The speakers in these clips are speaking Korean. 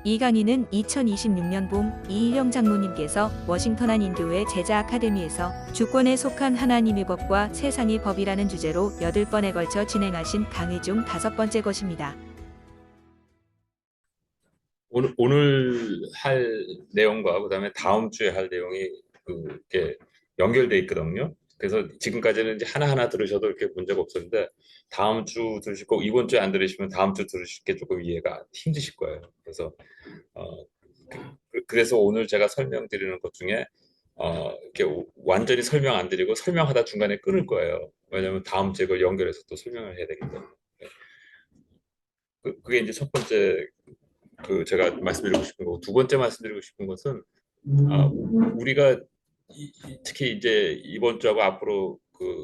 이 강의는 2026년 봄 이일영 장로님께서 워싱턴 한인교회 제자 아카데미에서 주권에 속한 하나님의 법과 세상의 법이라는 주제로 8번에 걸쳐 진행하신 강의 중 5번째 것입니다. 오늘 할 내용과 그다음에 다음 주에 할 내용이 그게 연결돼 있거든요. 그래서 지금까지는 이제 하나하나 들으셔도 이렇게 문제가 없었는데 다음 주 들으실 거 이번 주에 안 들으시면 다음 주 들으실 게 조금 이해가 힘드실 거예요. 그래서 어, 그래서 오늘 제가 설명드리는 것 중에 이렇게 완전히 설명 안 드리고 설명하다 중간에 끊을 거예요. 왜냐하면 다음 주에 그걸 연결해서 또 설명을 해야 되기 때문에. 그게 이제 첫 번째 제가 말씀드리고 싶은 거고 두 번째 말씀드리고 싶은 것은 우리가 특히 이제 이번 주하고 앞으로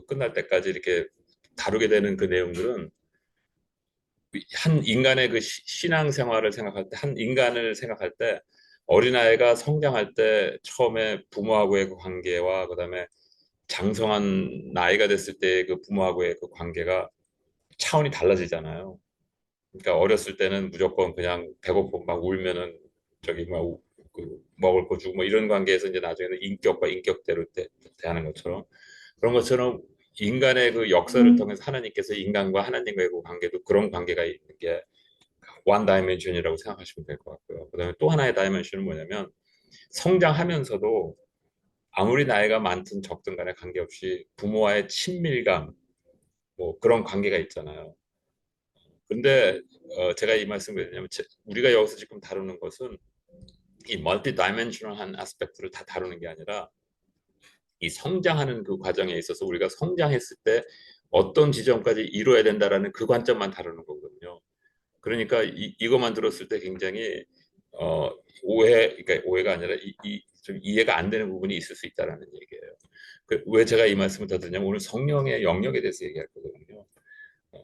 끝날 때까지 이렇게 다루게 되는 그 내용들은 한 인간의 그 신앙 생활을 생각할 때, 한 인간을 생각할 때 어린아이가 성장할 때 처음에 부모하고의 그 관계와 그다음에 장성한 나이가 됐을 때 그 부모하고의 그 관계가 차원이 달라지잖아요. 그러니까 어렸을 때는 무조건 그냥 배고프고 막 울면은 저기 먹을 거 주고 뭐 이런 관계에서 이제 나중에는 인격과 인격대로 대하는 것처럼 그런 것처럼 인간의 그 역사를 통해서 하나님께서 인간과 하나님과의 그 관계도 그런 관계가 있는 게 원 다이멘션이라고 생각하시면 될 것 같고요. 그다음에 또 하나의 다이멘션은 뭐냐면 성장하면서도 아무리 나이가 많든 적든 간에 관계없이 부모와의 친밀감 뭐 그런 관계가 있잖아요. 근데 제가 이 말씀을 왜냐면 우리가 여기서 지금 다루는 것은 이 멀티 다이멘셔널한 아스펙트를 다 다루는 게 아니라 이 성장하는 그 과정에 있어서 우리가 성장했을 때 어떤 지점까지 이루어야 된다라는 그 관점만 다루는 거거든요. 그러니까 이것만 들었을 때 굉장히 그러니까 오해가 아니라 좀 이해가 안 되는 부분이 있을 수 있다라는 얘기예요. 왜 제가 이 말씀을 더 드냐면 오늘 성령의 영역에 대해서 얘기할 거거든요.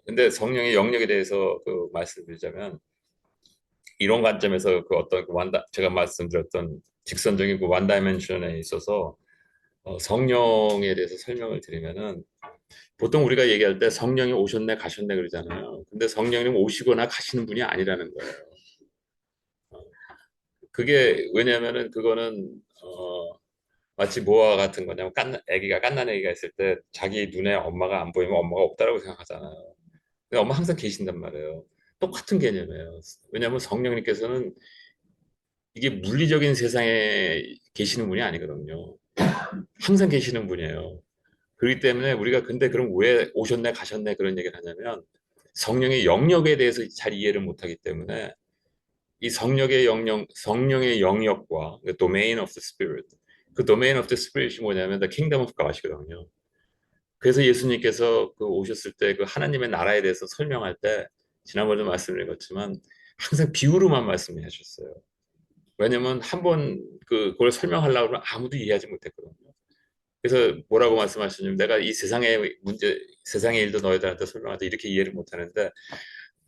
근데 성령의 영역에 대해서 말씀드리자면 이런 관점에서 제가 말씀드렸던 직선적인 그 원다이멘션에 있어서 성령에 대해서 설명을 드리면은 보통 우리가 얘기할 때 성령이 오셨네 가셨네 그러잖아요. 근데 성령님 오시거나 가시는 분이 아니라는 거예요. 그게 왜냐면은 그거는 마치 뭐와 같은 거냐면 아기가 갓난 아기가 있을 때 자기 눈에 엄마가 안 보이면 엄마가 없다라고 생각하잖아요. 근데 엄마 항상 계신단 말이에요. 똑같은 개념이에요. 왜냐하면 성령님께서는 이게 물리적인 세상에 계시는 분이 아니거든요. 항상 계시는 분이에요. 그렇기 때문에 우리가 근데 그럼 왜 오셨네 가셨네 그런 얘기를 하냐면 성령의 영역에 대해서 잘 이해를 못하기 때문에 이 성령의 영역과 the domain of the spirit 그 domain of the spirit이 뭐냐면 the kingdom of God이거든요. 그래서 예수님께서 오셨을 때 그 하나님의 나라에 대해서 설명할 때 지난번에도 말씀드린 것지만 항상 비유로만 말씀하셨어요. 왜냐면 한 번 그걸 설명하려고 하면 아무도 이해하지 못했거든요. 그래서 뭐라고 말씀하시냐면 내가 이 세상의 문제, 세상의 일도 너희들한테 설명할 때 이렇게 이해를 못하는데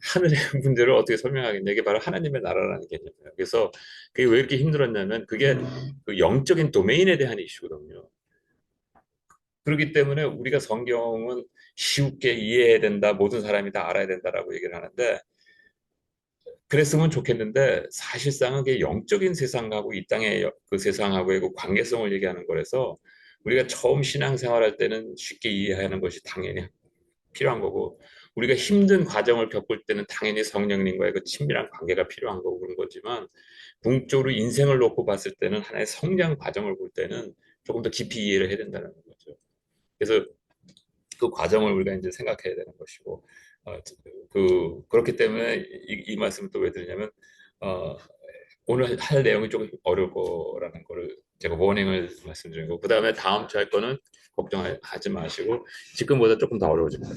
하늘의 문제를 어떻게 설명하겠냐. 이게 바로 하나님의 나라라는 개념이에요. 그래서 그게 왜 이렇게 힘들었냐면 그게 그 영적인 도메인에 대한 이슈거든요. 그렇기 때문에 우리가 성경은 쉽게 이해해야 된다, 모든 사람이 다 알아야 된다라고 얘기를 하는데 그랬으면 좋겠는데 사실상은 그게 영적인 세상하고 이 땅의 그 세상하고의 그 관계성을 얘기하는 거라서 우리가 처음 신앙생활할 때는 쉽게 이해하는 것이 당연히 필요한 거고 우리가 힘든 과정을 겪을 때는 당연히 성령님과의 그 친밀한 관계가 필요한 거고 그런 거지만 궁극적으로 인생을 놓고 봤을 때는 하나의 성장 과정을 볼 때는 조금 더 깊이 이해를 해야 된다는 거죠. 그래서 그 과정을 우리가 이제 생각해야 되는 것이고 어, 그렇기 때문에 이 말씀을 또 왜 드리냐면 어, 오늘 할 내용이 조금 어려울 거라는 거를 제가 워닝을 말씀드린 거고 그 다음에 다음 주 할 거는 걱정하지 마시고 지금보다 조금 더 어려워질 거예요.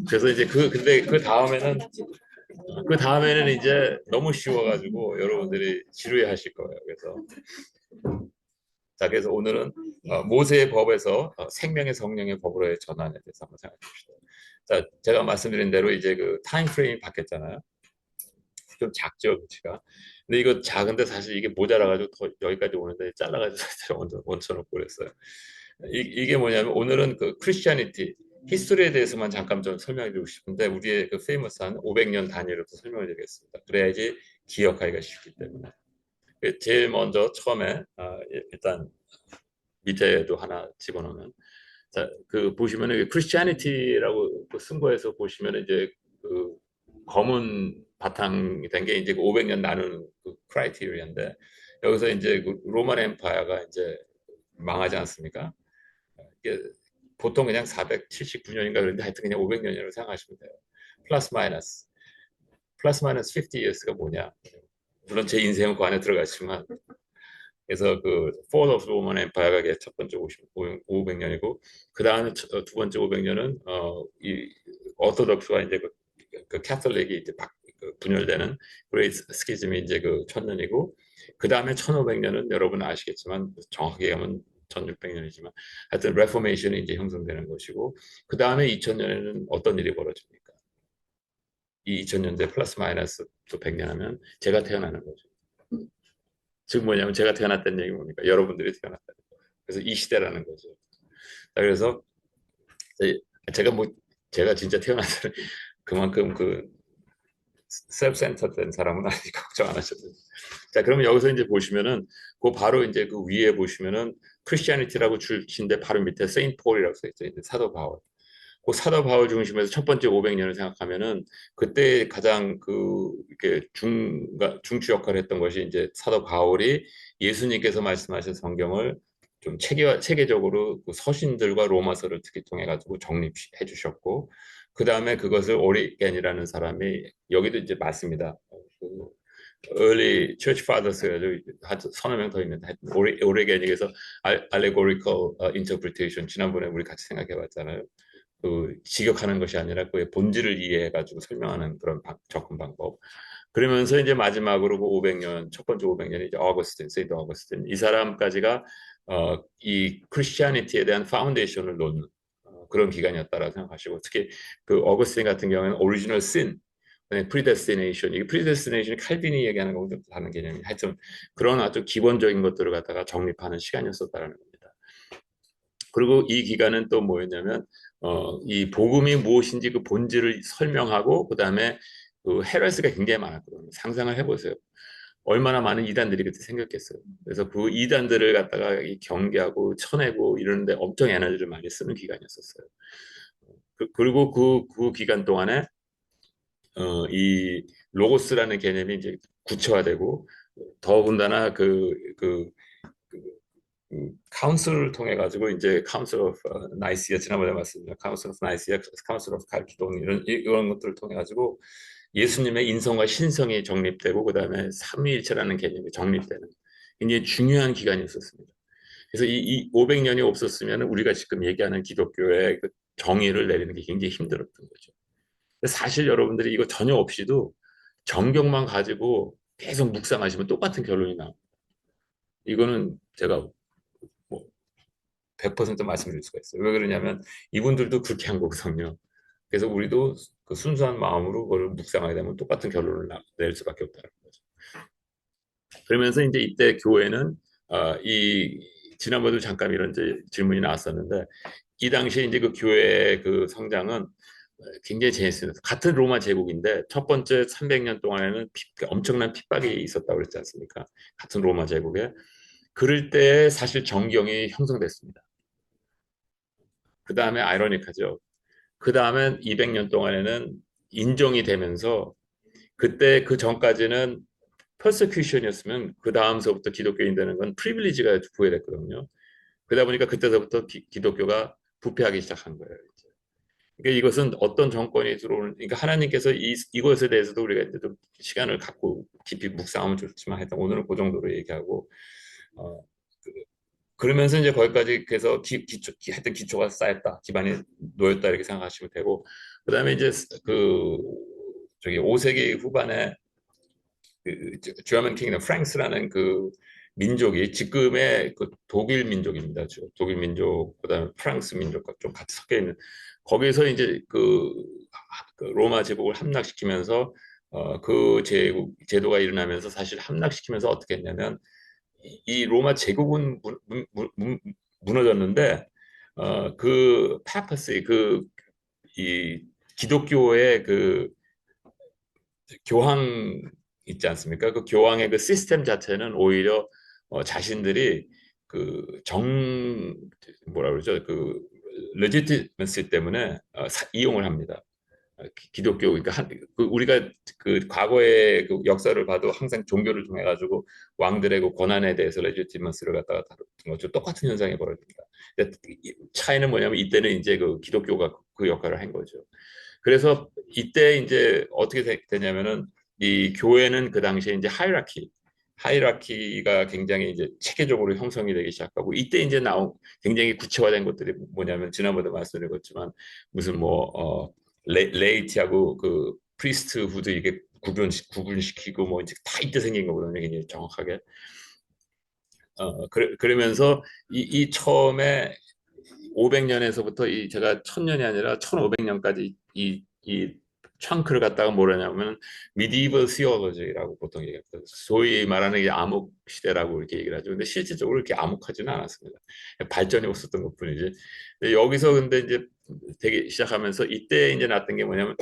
그래서 이제 근데 그 다음에는 이제 너무 쉬워가지고 여러분들이 지루해 하실 거예요. 그래서 오늘은 모세의 법에서 생명의 성령의 법으로의 전환에 대해서 한번 생각해 봅시다. 자, 제가 말씀드린 대로 이제 그 타임 프레임이 바뀌었잖아요. 좀 작죠, 그치가. 근데 이거 작은데 사실 이게 모자라가지고 더 여기까지 오는데 잘라가지고 원쳐놓고 그랬어요. 이게 뭐냐면 오늘은 그 크리스티아니티, 히스토리에 대해서만 잠깐 좀 설명해 드리고 싶은데 우리의 그 페이머스한 500년 단위로도 설명을 드리겠습니다. 그래야지 기억하기가 쉽기 때문에. 제일 먼저 처음에 일단 밑에도 하나 집어넣으면 자, 그 보시면은 크리스티애니티라고 쓴 거에서 보시면 이제 그 검은 바탕이 된 게 이제 500년 나누는 그 크라이테리아인데 여기서 이제 그 로만 엠파이어가 이제 망하지 않습니까? 이게 보통 그냥 479년인가 그런데 하여튼 그냥 500년이라고 생각하시면 돼요. 플러스 마이너스. 플러스 마이너스 50 years가 뭐냐? 물론 제 인생은 그 안에 들어갔지만 그래서 그 Fall of Roman Empire가 첫 번째 500년이고 그 다음에 두 번째 500년은 이 오토독스와 이제 그 캐톨릭이 이제 그 분열되는 그레이트 스키즘이 이제 그 1000년이고 그 다음에 1500년은 여러분 아시겠지만 정확하게 하면 1600년이지만 하여튼 레포메이션이 이제 형성되는 것이고 그 다음에 2000년에는 어떤 일이 벌어집니까? 이 2000년대 플러스 마이너스 또 100년 하면 제가 태어나는 거죠. 즉 뭐냐면 제가 태어났다는 얘기 뭡니까? 여러분들이 태어났다는 거예요. 그래서 이 시대라는 거죠. 그래서 제가 뭐 제가 진짜 태어났다는 그만큼 그 셀프 센터 된 사람은 아니니까 걱정 안 하셔도 돼요. 자, 그러면 여기서 이제 보시면은 그 바로 이제 그 위에 보시면은 크리스티애니티라고 줄친데 바로 밑에 세인트 폴이라고 써 있죠. 이제 사도 바울. 그 사도 바울 중심에서 첫 번째 500년을 생각하면은 그때 가장 그 이렇게 중추 역할을 했던 것이 이제 사도 바울이 예수님께서 말씀하신 성경을 좀 체계적으로 그 서신들과 로마서를 특히 통해 가지고 정립해 주셨고 그 다음에 그것을 오리겐이라는 사람이 여기도 이제 맞습니다. 그 early church fathers가 한 서너 명 더 있는데 오리겐에서 allegorical interpretation 지난번에 우리 같이 생각해봤잖아요. 그 직역하는 것이 아니라 그의 본질을 이해해가지고 설명하는 그런 접근 방법. 그러면서 이제 마지막으로 그 500년 첫 번째 500년이 이제 어거스틴, 세이드 어거스틴 이 사람까지가 이 크리스티애니티에 대한 파운데이션을 놓는 그런 기간이었다라고 생각하시고 특히 그 어거스틴 같은 경우에는 오리지널 신 프리데스티네이션 이게 프리데스티네이션이 칼빈이 얘기하는 거하고 다른 개념이 하여튼 그런 아주 기본적인 것들을 갖다가 정립하는 시간이었었다는 겁니다. 그리고 이 기간은 또 뭐였냐면 이 복음이 무엇인지 그 본질을 설명하고 그다음에 그 헤레스가 굉장히 많았거든요. 상상을 해보세요. 얼마나 많은 이단들이 그때 생겼겠어요. 그래서 그 이단들을 갖다가 경계하고 쳐내고 이러는데 엄청 에너지를 많이 쓰는 기간이었었어요. 그리고 그 기간 동안에 이 로고스라는 개념이 이제 구체화되고 더군다나 카운슬을 통해 가지고 이제 카운슬 오브 나이시아 지난번에 말씀드린 카운슬 오브 나이시아, 카운슬 오브 칼키돈 이런 것들을 통해 가지고 예수님의 인성과 신성이 정립되고 그 다음에 삼위일체라는 개념이 정립되는 굉장히 중요한 기간이었었습니다. 그래서 이 500년이 없었으면 우리가 지금 얘기하는 기독교의 그 정의를 내리는 게 굉장히 힘들었던 거죠. 사실 여러분들이 이거 전혀 없이도 정경만 가지고 계속 묵상하시면 똑같은 결론이 나옵니다. 이거는 제가 뭐 100% 말씀드릴 수가 있어요. 왜 그러냐면 이분들도 그렇게 한 거거든요. 그래서 우리도 그 순수한 마음으로 그걸 묵상하게 되면 똑같은 결론을 낼 수밖에 없다는 거죠. 그러면서 이제 이때 교회는 이 지난번에도 잠깐 이런 이제 질문이 나왔었는데 이 당시에 이제 그 교회의 그 성장은 굉장히 재밌습니다. 같은 로마 제국인데 첫 번째 300년 동안에는 엄청난 핍박이 있었다고 그랬지 않습니까? 같은 로마 제국에. 그럴 때 사실 정경이 형성됐습니다. 그 다음에 아이러니하죠. 그 다음에 200년 동안에는 인정이 되면서 그때 그 전까지는 퍼세큐션이었으면 그 다음서부터 기독교인 되는 건 프리빌리지가 부여됐거든요. 그러다 보니까 그때서부터 기독교가 부패하기 시작한 거예요. 그러니까 이것은 어떤 정권이 들어오는, 그러니까 하나님께서 이것에 대해서도 우리가 이제 좀 시간을 갖고 깊이 묵상하면 좋지만 하여튼 오늘은 그 정도로 얘기하고, 어, 그러면서 이제 거기까지 그래서 하여튼 기초가 쌓였다, 기반이 놓였다 이렇게 생각하시면 되고, 그 다음에 이제 그, 저기 5세기 후반에 그 주어맨 킹덤 프랑스라는 그 민족이 지금의 그 독일 민족입니다. 독일 민족 그다음에 프랑스 민족과 좀 같이 섞여 있는 거기서 이제 그 로마 제국을 함락시키면서 그 제도가 일어나면서 사실 함락시키면서 어떻게 했냐면 이 로마 제국은 무너졌는데 그 파파시 그 이 기독교의 그 교황이 있지 않습니까? 그 교황의 그 시스템 자체는 오히려 자신들이 그 뭐라 그러죠? 그 레지티머시 때문에 이용을 합니다. 기독교 그러니까 우리가 그 과거의 그 역사를 봐도 항상 종교를 통해 가지고 왕들의 그 권한에 대해서 레지티머스를 갖다가 다뤘던 것처럼 똑같은 현상이 벌어집니다. 근데 차이는 뭐냐면 이때는 이제 그 기독교가 그 역할을 한 거죠. 그래서 이때 이제 어떻게 되냐면은 이 교회는 그 당시에 이제 하이라키가 굉장히 이제 체계적으로 형성이 되기 시작하고 이때 이제 나온 굉장히 구체화된 것들이 뭐냐면 지난번에 말씀드렸지만 무슨 레이티하고 그 프리스트후드 이게 구분시키고 뭐 이제 다 이때 생긴 거거든요. 굉장히 정확하게. 그러면서 이 처음에 500년에서부터 이 제가 1000년이 아니라 1500년까지 이 창크를 갖다가 뭐라냐면 medieval theology라고 보통 얘기합니다. 소위 말하는 게 암흑 시대라고 이렇게 얘기를 하죠. 근데 실질적으로 이렇게 암흑하지는 않았습니다. 발전이 없었던 것뿐이지. 근데 여기서 근데 이제 되기 시작하면서 이때 이제 났던 게 뭐냐면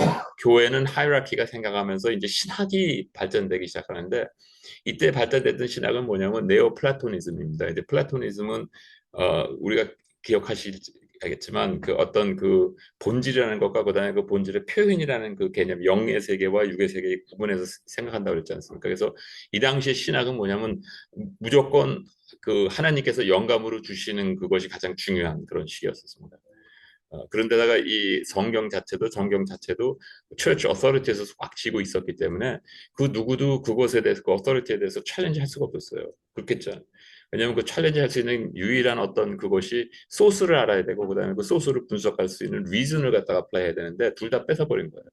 교회는 하이라키가 생각하면서 이제 신학이 발전되기 시작하는데 이때 발달됐던 신학은 뭐냐면 네오 플라토니즘입니다. 이제 플라토니즘은 우리가 기억하시겠지만 그 어떤 그 본질이라는 것과 그다음에 그 본질의 표현이라는 그 개념 영의 세계와 육의 세계 구분해서 생각한다고 그랬지 않습니까? 그래서 이 당시의 신학은 뭐냐면 무조건 그 하나님께서 영감으로 주시는 그것이 가장 중요한 그런 시기였었습니다. 그런데다가 이 정경 자체도 처치 어서리티에서 꽉 쥐고 있었기 때문에 그 누구도 그것에 대해서 그 어서리티에 대해서 챌린지 할 수가 없었어요. 그렇겠죠. 왜냐하면 그 챌린지 할 수 있는 유일한 어떤 그것이 소스를 알아야 되고 그다음에 그 소스를 분석할 수 있는 리즌을 갖다가 apply 해야 되는데 둘 다 뺏어버린 거예요.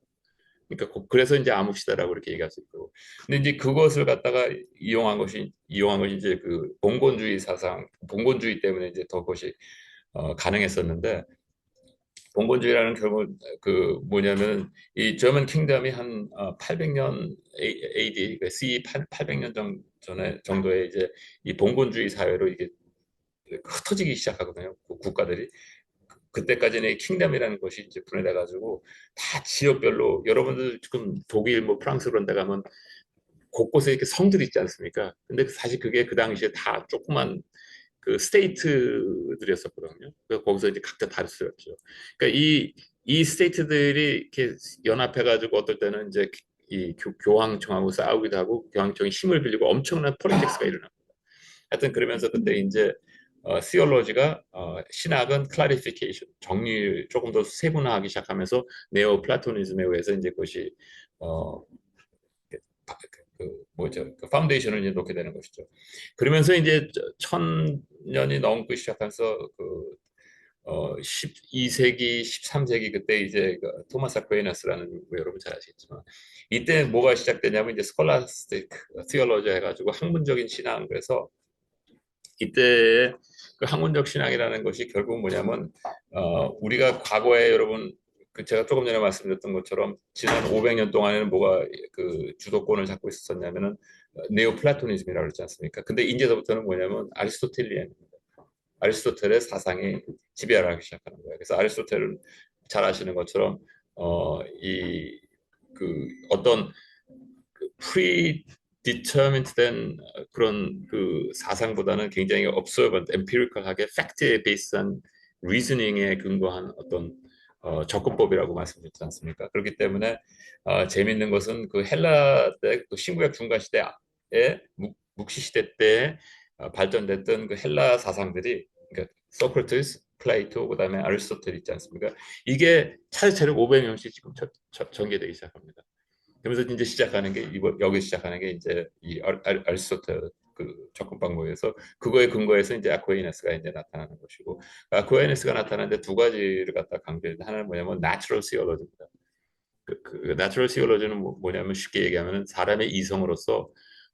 그러니까 그래서 이제 암흑시대라고 이렇게 얘기할 수 있고. 근데 이제 그것을 갖다가 이용한 것이 이제 그 봉건주의 사상, 봉건주의 때문에 이제 더 그것이 가능했었는데 봉건주의라는 결국 그 뭐냐면 이 저먼 킹덤이 한 800년 AD, 그러니까 CE 800년 전에 정도에 이제 이 봉건주의 사회로 이게 흩어지기 시작하거든요. 국가들이. 그때까지는 이 킹덤이라는 것이 이제 분해돼 가지고 다 지역별로 여러분들 지금 독일 뭐 프랑스 그런 데 가면 곳곳에 이렇게 성들이 있지 않습니까? 근데 사실 그게 그 당시에 다 조그만 그 스테이트들이었었거든요. 그래서 거기서 이제 각자 다르었죠. 그러니까 이 스테이트들이 이렇게 연합해가지고 어떨 때는 이제 이 교황청하고 싸우기도 하고 교황청이 힘을 빌리고 엄청난 폴리틱스가 일어납니다. 하여튼 그러면서 그때 이제 시올로지가 신학은 클래리피케이션 정리 조금 더 세분화하기 시작하면서 네오 플라토니즘에 의해서 이제 그것이 어, 그 뭐죠 그 파운데이션을 이제 놓게 되는 것이죠. 그러면서 이제 1000년이 넘고 시작해서 그 12세기, 13세기 그때 이제 그 토마스 아퀴나스라는 뭐 여러분 잘 아시겠지만 이때 뭐가 시작되냐면 이제 스콜라스틱 티올로지 해가지고 학문적인 신앙 그래서 이때 그 학문적 신앙이라는 것이 결국 뭐냐면 우리가 과거에 여러분 그 제가 조금 전에 말씀드렸던 것처럼 지난 500년 동안에는 뭐가 그 주도권을 잡고 있었냐면은 네오 플라토니즘이라고 그러지 않습니까? 근데 이제서부터는 뭐냐면 아리스토텔의 사상이 지배를 하기 시작하는 거예요. 그래서 아리스토텔은 잘 아시는 것처럼 이 그 어떤 그 predetermined 된 그런 그 사상보다는 굉장히 observant, empirical하게 팩트에 베이스한 reasoning에 근거한 어떤 접근법이라고 말씀드렸지 않습니까? 그렇기 때문에 재미있는 것은 그 헬라 때그 신구약 중간 시대에 묵시 시대 때 발전됐던 그 헬라 사상들이 그러니까 소크라테스, 플레이토, 그다음에 아리스토텔 있지 않습니까? 이게 차례차례 500년씩 지금 전개되기 시작합니다. 그러면서 이제 시작하는 게 여기 시작하는 게 이제 이 아리스토텔 그 접근 방법에서 그거에 근거해서 이제 아쿠에이나스가 이제 나타나는 것이고 아쿠에이나스가 나타나는데 두 가지를 갖다 강조해서 하나는 뭐냐면 natural theology입니다. 그 natural theology는 뭐냐면 쉽게 얘기하면 사람의 이성으로서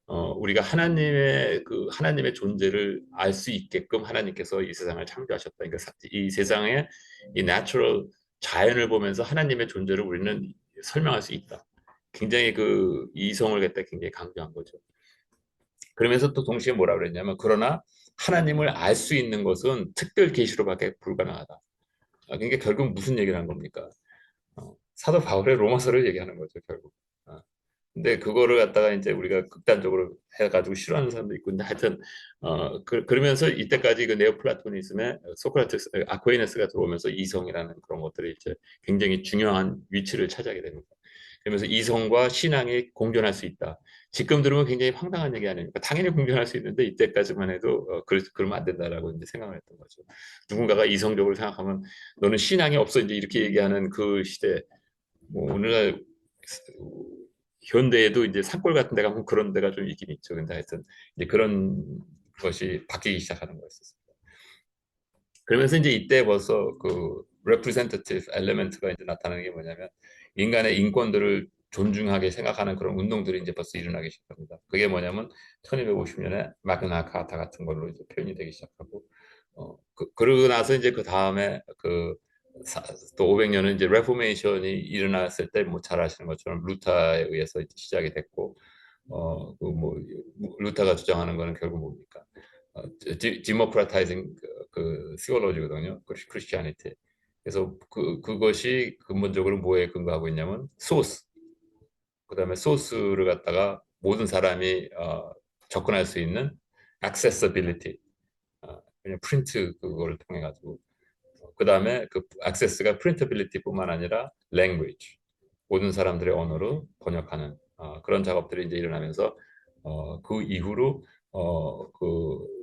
우리가 하나님의 존재를 알 수 있게끔 하나님께서 이 세상을 창조하셨다. 그러니까 이 세상에 이 natural 자연을 보면서 하나님의 존재를 우리는 설명할 수 있다. 굉장히 그 이성을 갖다 굉장히 강조한 거죠. 그러면서 또 동시에 뭐라 그랬냐면 그러나 하나님을 알 수 있는 것은 특별 계시로밖에 불가능하다. 그러니까 결국 무슨 얘기를 한 겁니까? 사도 바울의 로마서를 얘기하는 거죠, 결국. 근데 그거를 갖다가 이제 우리가 극단적으로 해가지고 싫어하는 사람도 있고, 근데 하여튼 그러면서 이때까지 그 네오플라토니즘에 소크라테스, 아퀴나스가 들어오면서 이성이라는 그런 것들이 이제 굉장히 중요한 위치를 차지하게 됩니다. 그러면서 이성과 신앙이 공존할 수 있다. 지금 들으면 굉장히 황당한 얘기 아닙니까? 당연히 공존할 수 있는데 이때까지만 해도 그러면 안 된다라고 이제 생각을 했던 거죠. 누군가가 이성적으로 생각하면 너는 신앙이 없어 이제 이렇게 얘기하는 그 시대, 뭐 오늘날 현대에도 이제 산골 같은 데 가면 그런 데가 좀 있긴 있죠. 근데 하여튼 이제 그런 것이 바뀌기 시작하는 거였었습니다. 그러면서 이제 이때 벌써 그 representative element가 이제 나타나는 게 뭐냐면 인간의 인권들을 존중하게 생각하는 그런 운동들이 이제 벌써 일어나기 시작합니다. 그게 뭐냐면 1250년에 마그나 카타 같은 걸로 이제 표현이 되기 시작하고 그러고 나서 이제 그 다음에 또 500년은 이제 레포메이션이 일어났을 때 뭐 잘 아시는 것처럼 루터에 의해서 이제 시작이 됐고 그 뭐 루터가 주장하는 거는 결국 뭡니까? 디모크라타이징 그 시올로지거든요. 크리스티아니티. 그래서 그것이 근본적으로 뭐에 근거하고 있냐면 소스. 그다음에 소스를 갖다가 모든 사람이 접근할 수 있는 accessibility. 그냥 프린트 그걸 통해 가지고 그다음에 그 액세스가 프린터빌리티뿐만 아니라 language 모든 사람들의 언어로 번역하는 그런 작업들이 이제 일어나면서 그 이후로 그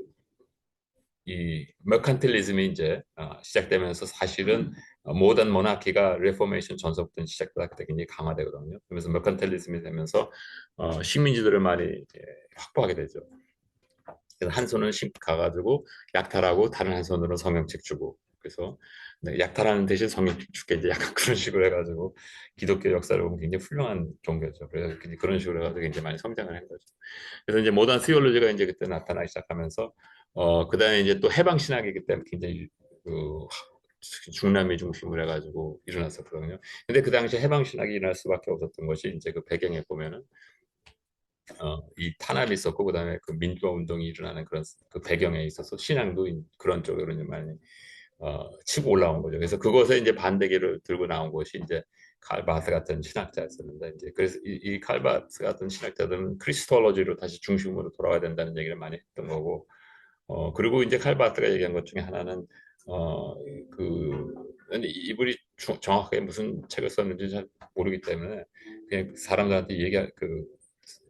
이 머칸틸리즘이 이제 시작되면서 사실은 모던 모나키가 레포메이션 전서부터 시작될 때 굉장히 강화되거든요. 그래서 머칸틸리즘이 되면서 식민지들을 많이 확보하게 되죠. 그래서 한 손은 가가지고 약탈하고 다른 한 손으로 성경책 주고 그래서 네, 약탈하는 대신 성경책 줄게 이제 약간 그런 식으로 해가지고 기독교 역사를 보면 굉장히 훌륭한 종교죠. 그래서 그런 식으로 해가지고 굉장히 많이 성장을 한 거죠. 그래서 이제 모던 시올로지가 이제 그때 나타나기 시작하면서 그다음에 이제 또 해방 신학이기 때문에 굉장히 그 중남미 중심으로 해가지고 일어났었거든요. 근데 그 당시에 해방 신학이 일어날 수밖에 없었던 것이 이제 그 배경에 보면은 이 탄압이 있었고 그다음에 그 민주화 운동이 일어나는 그런 그 배경에 있어서 신앙도 그런 쪽으로 이제 많이 치고 올라온 거죠. 그래서 그것에 이제 반대기를 들고 나온 것이 이제 칼바스 같은 신학자였었는데 이제 그래서 이 칼바스 같은 신학자들은 크리스톨로지로 다시 중심으로 돌아와야 된다는 얘기를 많이 했던 거고 그리고 이제 칼바스가 얘기한 것 중에 하나는 그 근데 이분이 정확하게 무슨 책을 썼는지 잘 모르기 때문에 그냥 사람들한테 얘기할 그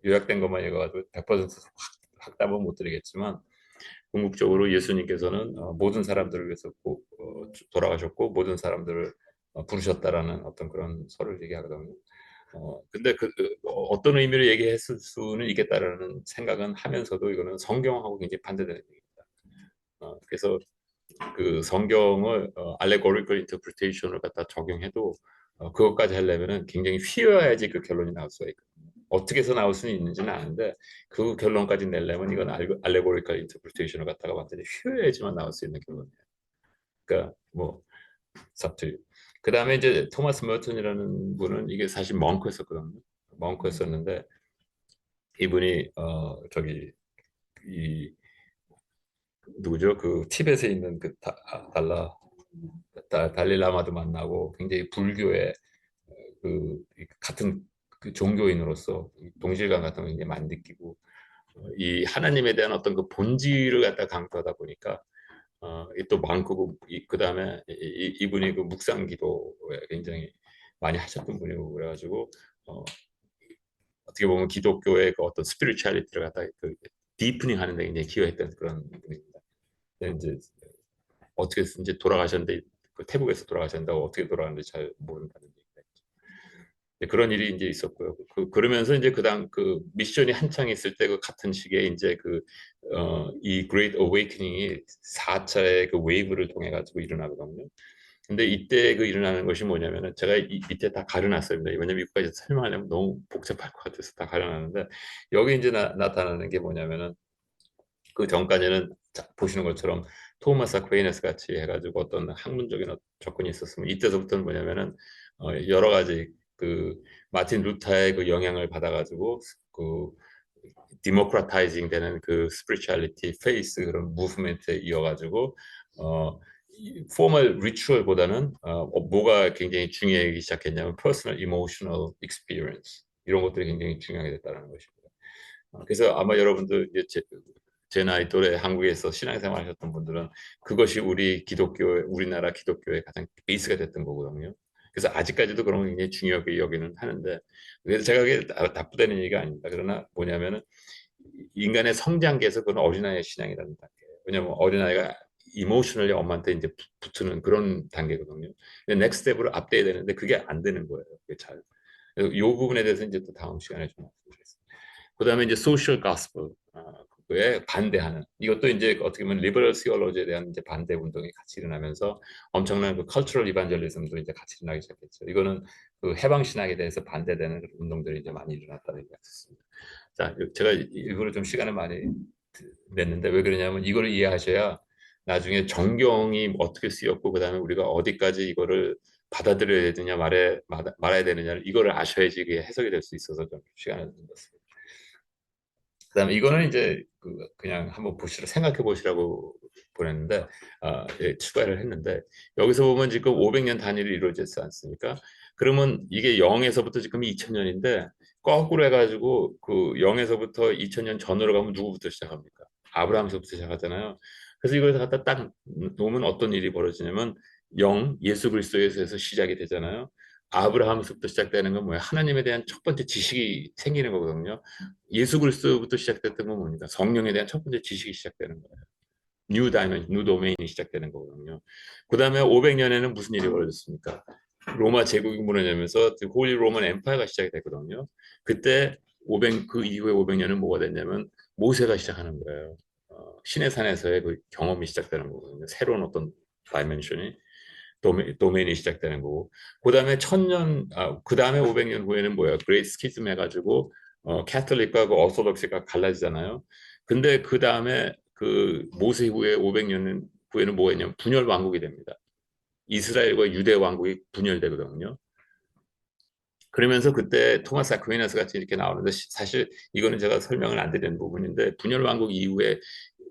요약된 것만 읽어가지고 100% 확답은 못 드리겠지만 궁극적으로 예수님께서는 모든 사람들을 위해서 돌아가셨고 모든 사람들을 부르셨다라는 어떤 그런 설을 얘기하거든요. 근데 어떤 의미로 얘기했을 수는 있겠다라는 생각은 하면서도 이거는 성경하고 굉장히 반대되는 얘기입니다. 그래서 그 성경을 allegorical interpretation을 갖다 적용해도 그것까지 하려면은 굉장히 휘어야지 그 결론이 나올 수가 있거든요. 어떻게 해서 나올 수는 있는지는 아는데 그 결론까지 내려면 이건 allegorical interpretation을 갖다가 완전히 휘어야지만 나올 수 있는 결론이에요. 그러니까 뭐 삽투. 그 다음에 이제 토마스 머튼이라는 분은 이게 사실 멍크였었거든요. 멍크였었는데 이분이 저기 이 누구죠? 그 티벳에 있는 그 달릴라마도 만나고 굉장히 불교의 그 같은 그 종교인으로서 동질감 같은 걸 굉장히 많이 느끼고 이 하나님에 대한 어떤 그 본질을 갖다 강조하다 보니까 또 많고 그다음에 이분이 그 묵상 기도에 굉장히 많이 하셨던 분이고 그래가지고 어떻게 보면 기독교의 그 어떤 스피리추얼리티를 갖다 그 디프닝 하는 데 굉장히 기여했던 그런 분입니다. 이제 어떻게 이제 돌아가셨는데 그 태국에서 돌아가셨다고 어떻게 돌아가는지 잘 모른다는 얘기가 있죠. 그런 일이 이제 있었고요. 그러면서 이제 그 미션이 한창 있을 때 그 같은 시기에 이제 이 Great Awakening이 4차의 그 웨이브를 통해 가지고 일어나거든요. 근데 이때 그 일어나는 것이 뭐냐면은 제가 밑에 다 가려놨습니다. 왜냐면 이거까지 설명하려면 너무 복잡할 것 같아서 다 가려놨는데 여기 이제 나타나는 게 뭐냐면은 그 전까지는 보시는 것처럼 토마스 아퀴나스 같이 해가지고 어떤 학문적인 접근이 있었으면 이때서부터는 뭐냐면은 여러 가지 그 마틴 루터의 그 영향을 받아가지고 그 디모크라타이징 되는 그 스피리추얼리티, 페이스 그런 무브먼트에 이어가지고 포멀 리추얼보다는 뭐가 굉장히 중요하기 시작했냐면 퍼스널 이모셔널 익스피리언스 이런 것들이 굉장히 중요하게 됐다는 것입니다. 그래서 아마 여러분들 이제 제 나이 또래 한국에서 신앙생활 하셨던 분들은 그것이 우리나라 기독교의 가장 베이스가 됐던 거거든요. 그래서 아직까지도 그런 거 굉장히 중요하게 여기는 하는데, 그래서 제가 그게 나쁘다는 얘기가 아닙니다. 그러나 뭐냐면은 인간의 성장기에서 그건 어린아이의 신앙이라는 단계예요. 왜냐하면 어린아이가 이모셔널리 엄마한테 이제 붙는 그런 단계거든요. 근데 넥스트 스텝으로 앞대야 되는데 그게 안 되는 거예요. 그게 잘. 이 부분에 대해서 이제 또 다음 시간에 좀 말씀드리겠습니다. 그다음에 이제 소셜 가스펠, 그거에 반대하는, 이것도 이제 어떻게 보면 리버럴 시올로지에 대한 이제 반대 운동이 같이 일어나면서 엄청난 그 컬처럴 이반젤리즘도 이제 같이 일어나기 시작했죠. 이거는 그 해방 신학에 대해서 반대되는 운동들이 이제 많이 일어났다는 얘기가 있습니다. 자, 제가 일부러 좀 시간을 많이 냈는데 왜 그러냐면 이거를 이해하셔야 나중에 정경이 어떻게 쓰였고 그다음에 우리가 어디까지 이거를 받아들여야 되느냐 말아야 되느냐를 이거를 아셔야지 이게 해석이 될 수 있어서 좀 시간을 냈습니다. 그다음에 이거는 이제 그냥 한번 생각해 보시라고 보냈는데 예, 추가를 했는데 여기서 보면 지금 500년 단위로 이루어졌지 않습니까? 그러면 이게 0에서부터 지금 2000년인데 거꾸로 해가지고 그 0에서부터 2000년 전으로 가면 누구부터 시작합니까? 아브라함서부터 시작하잖아요. 그래서 이걸 갖다 딱 놓으면 어떤 일이 벌어지냐면 0, 예수 그리스도에서 시작이 되잖아요. 아브라함서부터 시작되는 건 뭐야? 하나님에 대한 첫 번째 지식이 생기는 거거든요. 예수 그리스도부터 시작됐던 건 뭡니까? 성령에 대한 첫 번째 지식이 시작되는 거예요. 뉴 도메인이 시작되는 거거든요. 그 다음에 500년에는 무슨 일이 벌어졌습니까? 로마 제국이 무너지면서 홀리 로만 엠파이어가 시작이 됐거든요. 그때 그 이후에 500년은 뭐가 됐냐면 모세가 시작하는 거예요. 신의 산에서의 그 경험이 시작되는 거거든요. 새로운 어떤 다이멘션이 도메인이 시작되는 거고, 그 다음에 500년 후에는 뭐야? 그레이트 스키즘 해가지고 캐톨릭과 그 오소독스가 갈라지잖아요. 근데 그 다음에 그 모세 후에 500년 후에는 뭐가 있냐면 분열 왕국이 됩니다. 이스라엘과 유대 왕국이 분열되거든요. 그러면서 그때 토마스 아퀴나스 같이 이렇게 나오는데 사실 이거는 제가 설명을 안 드리는 부분인데 분열 왕국 이후에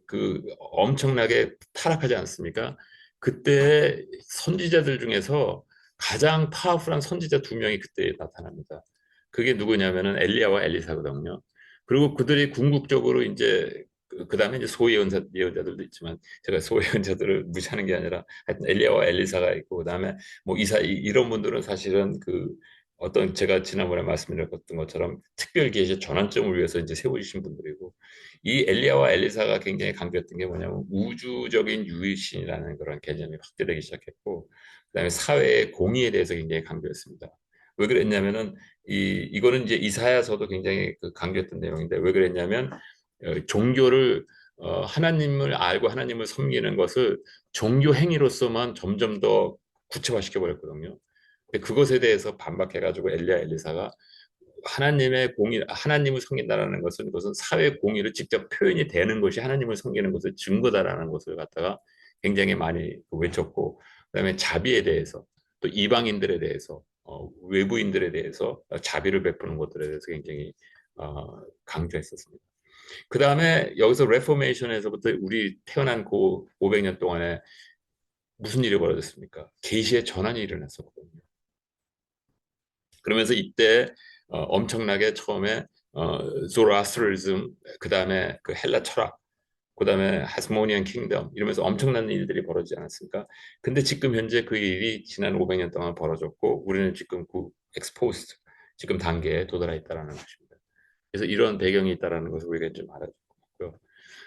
그 엄청나게 타락하지 않습니까? 그때 선지자들 중에서 가장 파워풀한 선지자 두 명이 그때 나타납니다. 그게 누구냐면은 엘리야와 엘리사거든요. 그리고 그들이 궁극적으로 이제 그다음에 이제 예언자들도 있지만 제가 예언자들을 무시하는 게 아니라 하여튼 엘리야와 엘리사가 있고 그다음에 뭐 이런 분들은 사실은 그 어떤 제가 지난번에 말씀드렸던 것처럼 특별 계시 전환점을 위해서 이제 세우신 분들이고 이 엘리야와 엘리사가 굉장히 강조했던 게 뭐냐면 우주적인 유일신이라는 그런 개념이 확대되기 시작했고 그다음에 사회의 공의에 대해서 굉장히 강조했습니다. 왜 그랬냐면은 이거는 이제 이사야서도 굉장히 강조했던 내용인데 왜 그랬냐면 종교를 하나님을 알고 하나님을 섬기는 것을 종교 행위로서만 점점 더 구체화시켜 버렸거든요. 그것에 대해서 반박해가지고 엘리야 엘리사가 하나님을 섬긴다라는 것은 그것은 사회 공의를 직접 표현이 되는 것이 하나님을 섬기는 것의 증거다라는 것을 갖다가 굉장히 많이 외쳤고, 그다음에 자비에 대해서 또 이방인들에 대해서 외부인들에 대해서 자비를 베푸는 것들에 대해서 굉장히 강조했었습니다. 그 다음에 여기서 레포메이션에서부터 우리 태어난 그 500년 동안에 무슨 일이 벌어졌습니까? 계시의 전환이 일어났었거든요. 그러면서 이때 엄청나게 처음에 조로아스트리즘, 그 다음에 그 헬라 철학, 그 다음에 하스모니안 킹덤 이러면서 엄청난 일들이 벌어지지 않았습니까? 근데 지금 현재 그 일이 지난 500년 동안 벌어졌고 우리는 지금 그 엑스포스트 지금 단계에 도달해 있다는 것입니다. 그래서 이런 배경이 있다는 것을 우리가 좀 알아주고요.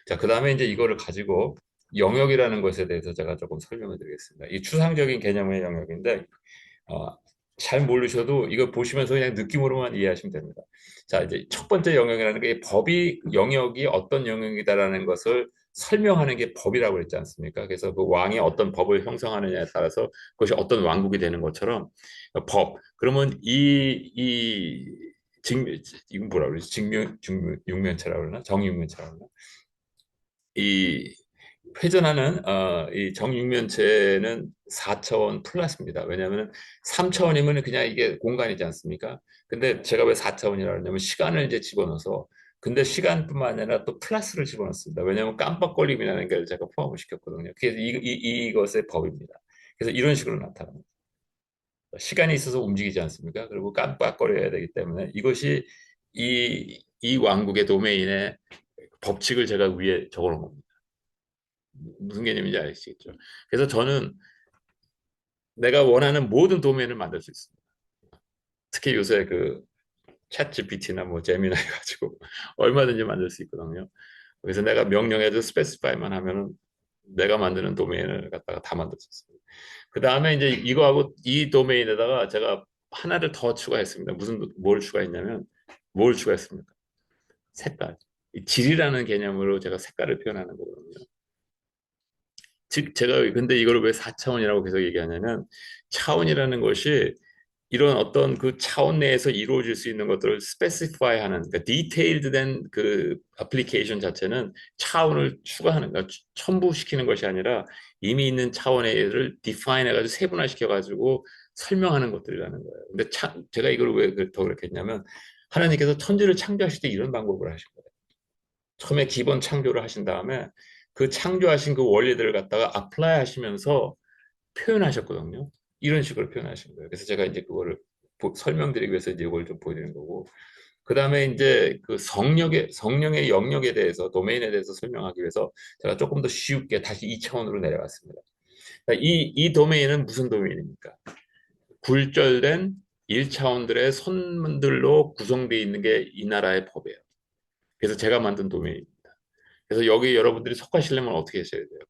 자, 그 다음에 이제 이거를 가지고 영역이라는 것에 대해서 제가 조금 설명을 드리겠습니다. 이 추상적인 개념의 영역인데 어, 잘 모르셔도 이거 보시면서 그냥 느낌으로만 이해하시면 됩니다. 자, 이제 첫 번째 영역이라는 게 영역이 어떤 영역이다라는 것을 설명하는 게 법이라고 그랬지 않습니까? 그래서 그 왕이 어떤 법을 형성하느냐에 따라서 그것이 어떤 왕국이 되는 것처럼 법. 그러면 이건 뭐라 그러지? 육면체라고 그러나? 정육면체라고 그러나? 이 회전하는 이 정육면체는 4차원 플러스입니다. 왜냐하면 3차원이면 그냥 이게 공간이지 않습니까? 근데 제가 왜 4차원이라고 하냐면 시간을 이제 집어넣어서 근데 시간뿐만 아니라 또 플러스를 집어넣습니다. 왜냐하면 깜빡걸림이라는 걸 제가 포함을 시켰거든요. 그래서 이것의 법입니다. 그래서 이런 식으로 나타납니다. 시간이 있어서 움직이지 않습니까? 그리고 깜빡거려야 되기 때문에 이것이 이 왕국의 도메인의 법칙을 제가 위에 적어놓은 겁니다. 무슨 개념인지 아시겠죠? 그래서 저는 내가 원하는 모든 도메인을 만들 수 있습니다. 특히 요새 그 챗 GPT나 뭐 제미나이 가지고 얼마든지 만들 수 있거든요. 그래서 내가 명령해도 스페시파이만 하면은 내가 만드는 도메인을 갖다가 다 만들 수 있습니다. 그 다음에 이제 이거하고 이 도메인에다가 제가 하나를 더 추가했습니다. 뭘 추가했냐면 뭘 추가했습니까? 색깔. 이 질이라는 개념으로 제가 색깔을 표현하는 거거든요. 즉 제가 근데 이거를 왜 4차원이라고 계속 얘기하냐면 차원이라는 것이 이런 어떤 그 차원 내에서 이루어질 수 있는 것들을 스페시파이하는 그러니까 디테일드된 그 애플리케이션 자체는 차원을 추가하는 그러니까 첨부시키는 것이 아니라 이미 있는 차원의 디파인 해가지고 세분화시켜가지고 설명하는 것들이라는 거예요. 근데 제가 이걸 왜 더 그렇게 했냐면 하나님께서 천지를 창조하실 때 이런 방법을 하신 거예요. 처음에 기본 창조를 하신 다음에 그 창조하신 그 원리들을 갖다가 apply 하시면서 표현하셨거든요. 이런 식으로 표현하신 거예요. 그래서 제가 이제 그거를 설명드리기 위해서 이제 이걸 좀 보여드리는 거고. 그 다음에 이제 그 성령의 영역에 대해서, 도메인에 대해서 설명하기 위해서 제가 조금 더 쉽게 다시 2차원으로 내려갔습니다. 그러니까 이 도메인은 무슨 도메인입니까? 굴절된 1차원들의 선들로 구성되어 있는 게 이 나라의 법이에요. 그래서 제가 만든 도메인입니다. 그래서 여기 여러분들이 속하시려면 어떻게 하셔야 돼요?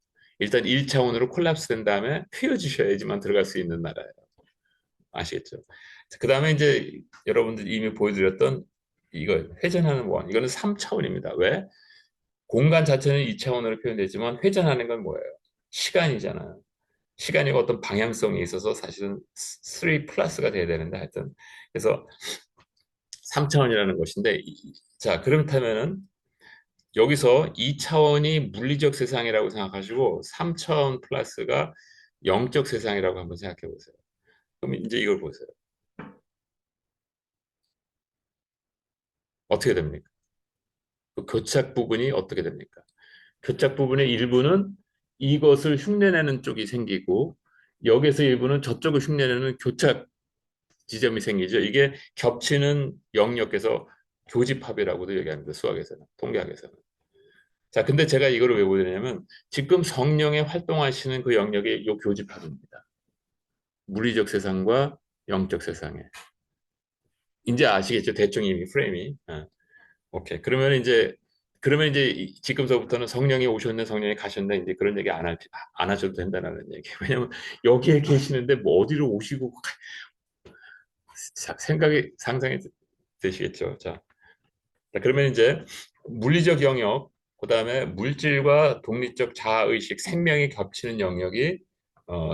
일단 1차원으로 콜랩스 된 다음에 휘어지셔야지만 들어갈 수 있는 나라예요. 아시겠죠? 그 다음에 이제 여러분들 이미 보여드렸던 이거 회전하는 원 이거는 3차원입니다. 왜? 공간 자체는 2차원으로 표현되지만 회전하는 건 뭐예요? 시간이잖아요. 시간이 어떤 방향성이 있어서 사실은 3 플러스가 돼야 되는데 하여튼 그래서 3차원이라는 것인데 자 그렇다면은 여기서 2차원이 물리적 세상이라고 생각하시고 3차원 플러스가 영적 세상이라고 한번 생각해 보세요. 그럼 이제 이걸 보세요. 어떻게 됩니까? 그 교착 부분이 어떻게 됩니까? 교착 부분의 일부는 이것을 흉내내는 쪽이 생기고 여기서 일부는 저쪽을 흉내내는 교착 지점이 생기죠. 이게 겹치는 영역에서 교집합이라고도 얘기합니다. 수학에서는, 통계학에서는. 자, 근데 제가 이거를 왜 보여드리냐면 지금 성령의 활동하시는 그 영역이 요 교집합입니다. 물리적 세상과 영적 세상에. 이제 아시겠죠? 대충 이미 프레임이. 오케이. 그러면 이제 지금서부터는 성령이 오셨네, 성령이 가셨네, 이제 그런 얘기 안 하셔도 된다는 얘기. 왜냐면 여기에 계시는데 뭐 어디로 오시고 생각이 상상이 되시겠죠. 자, 그러면 이제 물리적 영역, 그다음에 물질과 독립적 자아의식, 생명이 겹치는 영역이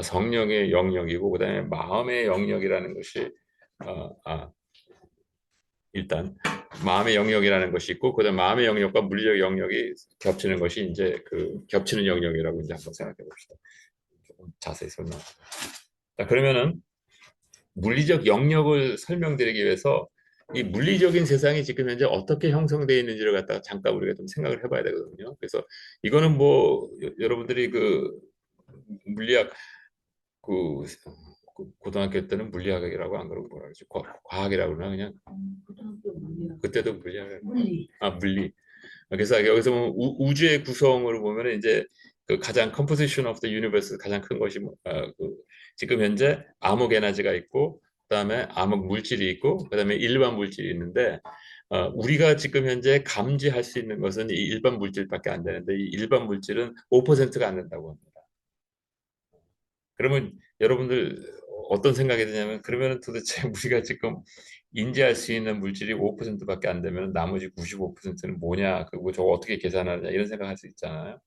성령의 영역이고, 그다음에 마음의 영역이라는 것이 일단 마음의 영역이라는 것이 있고 그다음 마음의 영역과 물리적 영역이 겹치는 것이 이제 그 겹치는 영역이라고 이제 한번 생각해 봅시다. 조금 자세히 설명. 자 그러면은 물리적 영역을 설명드리기 위해서 이 물리적인 세상이 지금 현재 어떻게 형성되어 있는지를 갖다가 잠깐 우리가 좀 생각을 해봐야 되거든요. 그래서 이거는 뭐 여러분들이 그 물리학 그 고등학교 때는 물리학이라고 안 그러고 뭐라 그러지? 과학이라고 그러나 그냥 그때도 물리학 물리. 그래서 여기서 보면 우주의 구성을 보면 이제 그 가장 composition of the universe 가장 큰 것이 지금 현재 암흑 에너지가 있고 그다음에 암흑 물질이 있고 그다음에 일반 물질이 있는데 우리가 지금 현재 감지할 수 있는 것은 이 일반 물질밖에 안 되는데 이 일반 물질은 5%가 안 된다고 합니다. 그러면 여러분들 어떤 생각이 드냐면 그러면 도대체 우리가 지금 인지할 수 있는 물질이 5%밖에 안 되면 나머지 95%는 뭐냐? 그거 저거 어떻게 계산하냐? 이런 생각할 수 있잖아요.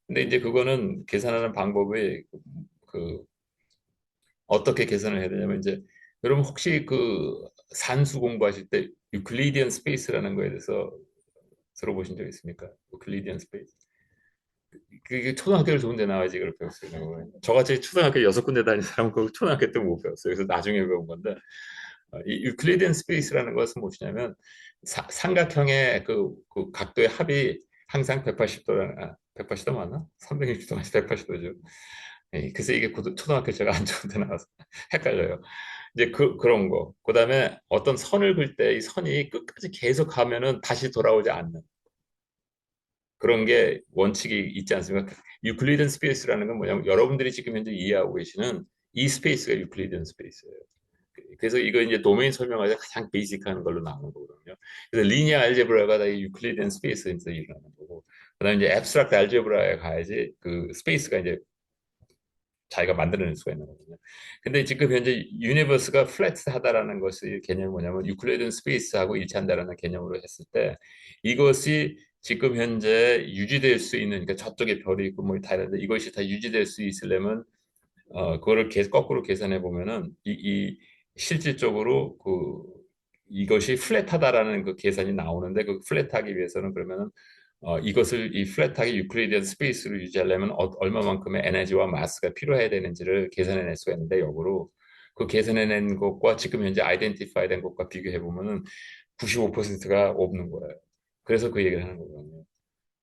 근데 이제 그거는 계산하는 방법이 그 어떻게 계산을 해야 되냐면 이제 여러분 혹시 그 산수 공부하실 때 유클리디언 스페이스라는 거에 대해서 들어보신 적 있습니까? 유클리디언 스페이스. 그게 초등학교를 좋은 데 나와야지 그걸 배울 수 있는 거예요. 저같이 초등학교 6군데 다닌 사람은 그 초등학교 때 못 배웠어요. 그래서 나중에 배운 건데 이 유클리디언 스페이스라는 것은 무엇이냐면 삼각형의 그 각도의 합이 항상 180도라는 180도 맞나? 360도 맞지 180도죠. 그래서 이게 초등학교 제가 안 좋은 데 나와서 헷갈려요. 이제 그런 거. 그다음에 어떤 선을 그을 때 이 선이 끝까지 계속 가면은 다시 돌아오지 않는 그런 게 원칙이 있지 않습니까? 유클리든 스페이스라는 건 뭐냐면 여러분들이 지금 현재 이해하고 계시는 이 스페이스가 유클리든 스페이스예요. 그래서 이거 이제 도메인 설명할 때 가장 베이직한 걸로 나오는 거거든요. 그래서 리니어 알제브라가 다 유클리든 스페이스에서 일어나는 거고, 그다음에 이제 앱스트랙트 알제브라에 가야지 그 스페이스가 이제 자기가 만들어낼 수가 있는 거거든요. 근데 지금 현재 유니버스가 플랫하다라는 것의 개념이 뭐냐면 유클리든 스페이스하고 일치한다라는 개념으로 했을 때 이것이 지금 현재 유지될 수 있는 그러니까 저쪽에 별이 있고 뭐 다 있는데 이것이 다 유지될 수 있으려면 그거를 거꾸로 계산해 보면은 이 실질적으로 그 이것이 플랫하다라는 그 계산이 나오는데 그 플랫하기 위해서는 그러면은 이것을 이 플랫하게 유클리디안 스페이스로 유지하려면 얼마만큼의 에너지와 마스가 필요해야 되는지를 계산해낼 수가 있는데 역으로 그 계산해낸 것과 지금 현재 아이덴티파이 된 것과 비교해 보면은 95%가 없는 거예요. 그래서 그 얘기를 하는 거거든요.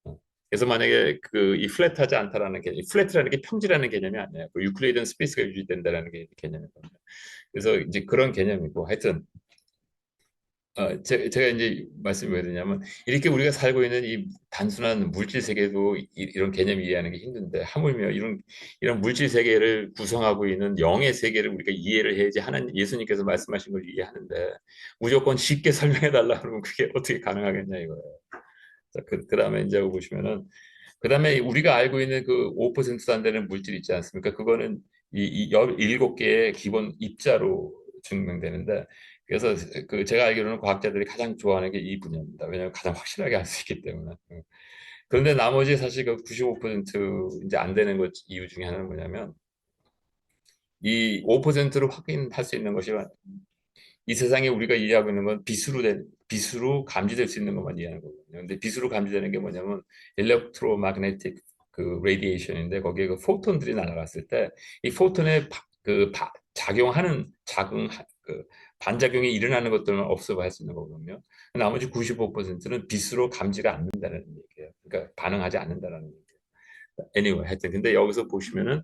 어. 그래서 만약에 그 이 플랫하지 않다라는 개념, 이 플랫이라는 게 평지라는 개념이 아니에요. 그 유클리디안 스페이스가 유지된다라는 게 개념이거든요. 그래서 이제 그런 개념이고 하여튼 제가 이제 말씀이 왜 드냐면, 이렇게 우리가 살고 있는 이 단순한 물질 세계도 런 개념 이해하는 게 힘든데, 하물며 이런 물질 세계를 구성하고 있는 영의 세계를 우리가 이해를 해야지 하나님, 예수님께서 말씀하신 걸 이해하는데, 무조건 쉽게 설명해 달라 그러면 그게 어떻게 가능하겠냐 이거예요. 자, 다음에 이제 보시면은, 그 다음에 우리가 알고 있는 그 5%도 안 되는 물질 있지 않습니까? 그거는 이 17개의 기본 입자로 증명되는데, 그래서 그 제가 알기로는 과학자들이 가장 좋아하는 게 이 분야입니다. 왜냐하면 가장 확실하게 알 수 있기 때문에. 그런데 나머지 사실 그 95% 이제 안 되는 것 이유 중에 하나는 뭐냐면 이 5%로 확인할 수 있는 것이 이 세상에 우리가 이해하고 있는 건 빛으로 감지될 수 있는 것만 이해하는 거거든요. 근데 빛으로 감지되는 게 뭐냐면 일렉트로마그네틱 그 레디에이션인데 거기에 그 포톤들이 날아갔을 때 이 포톤에 작용하는 작은 그 반작용이 일어나는 것들은 없어할 수 있는 거거든요. 나머지 95%는 빛으로 감지가 않는다는 얘기예요. 그러니까 반응하지 않는다는 얘기예요. Anyway, 하여튼 근데 여기서 보시면은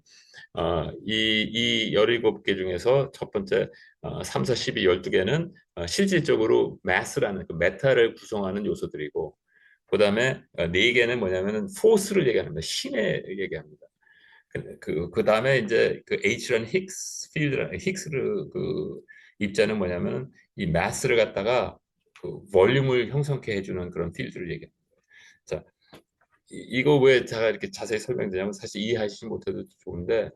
이 17개 중에서 첫 번째 3, 4, 12, 12개는 실질적으로 mass라는 그 메타를 구성하는 요소들이고 그다음에 4개는 뭐냐면은 force를 얘기합니다. 힘에 얘기합니다. 그 다음에 이제 그 H라는 힉스 필드라는 힉스를 그 입자는 뭐냐면은 이 mass를 갖다가 그 볼륨을 형성케 해주는 그런 필드를 얘기합니다. 자, 이거 왜 제가 이렇게 자세히 설명드냐면 사실 이해하시지 못해도 좋은데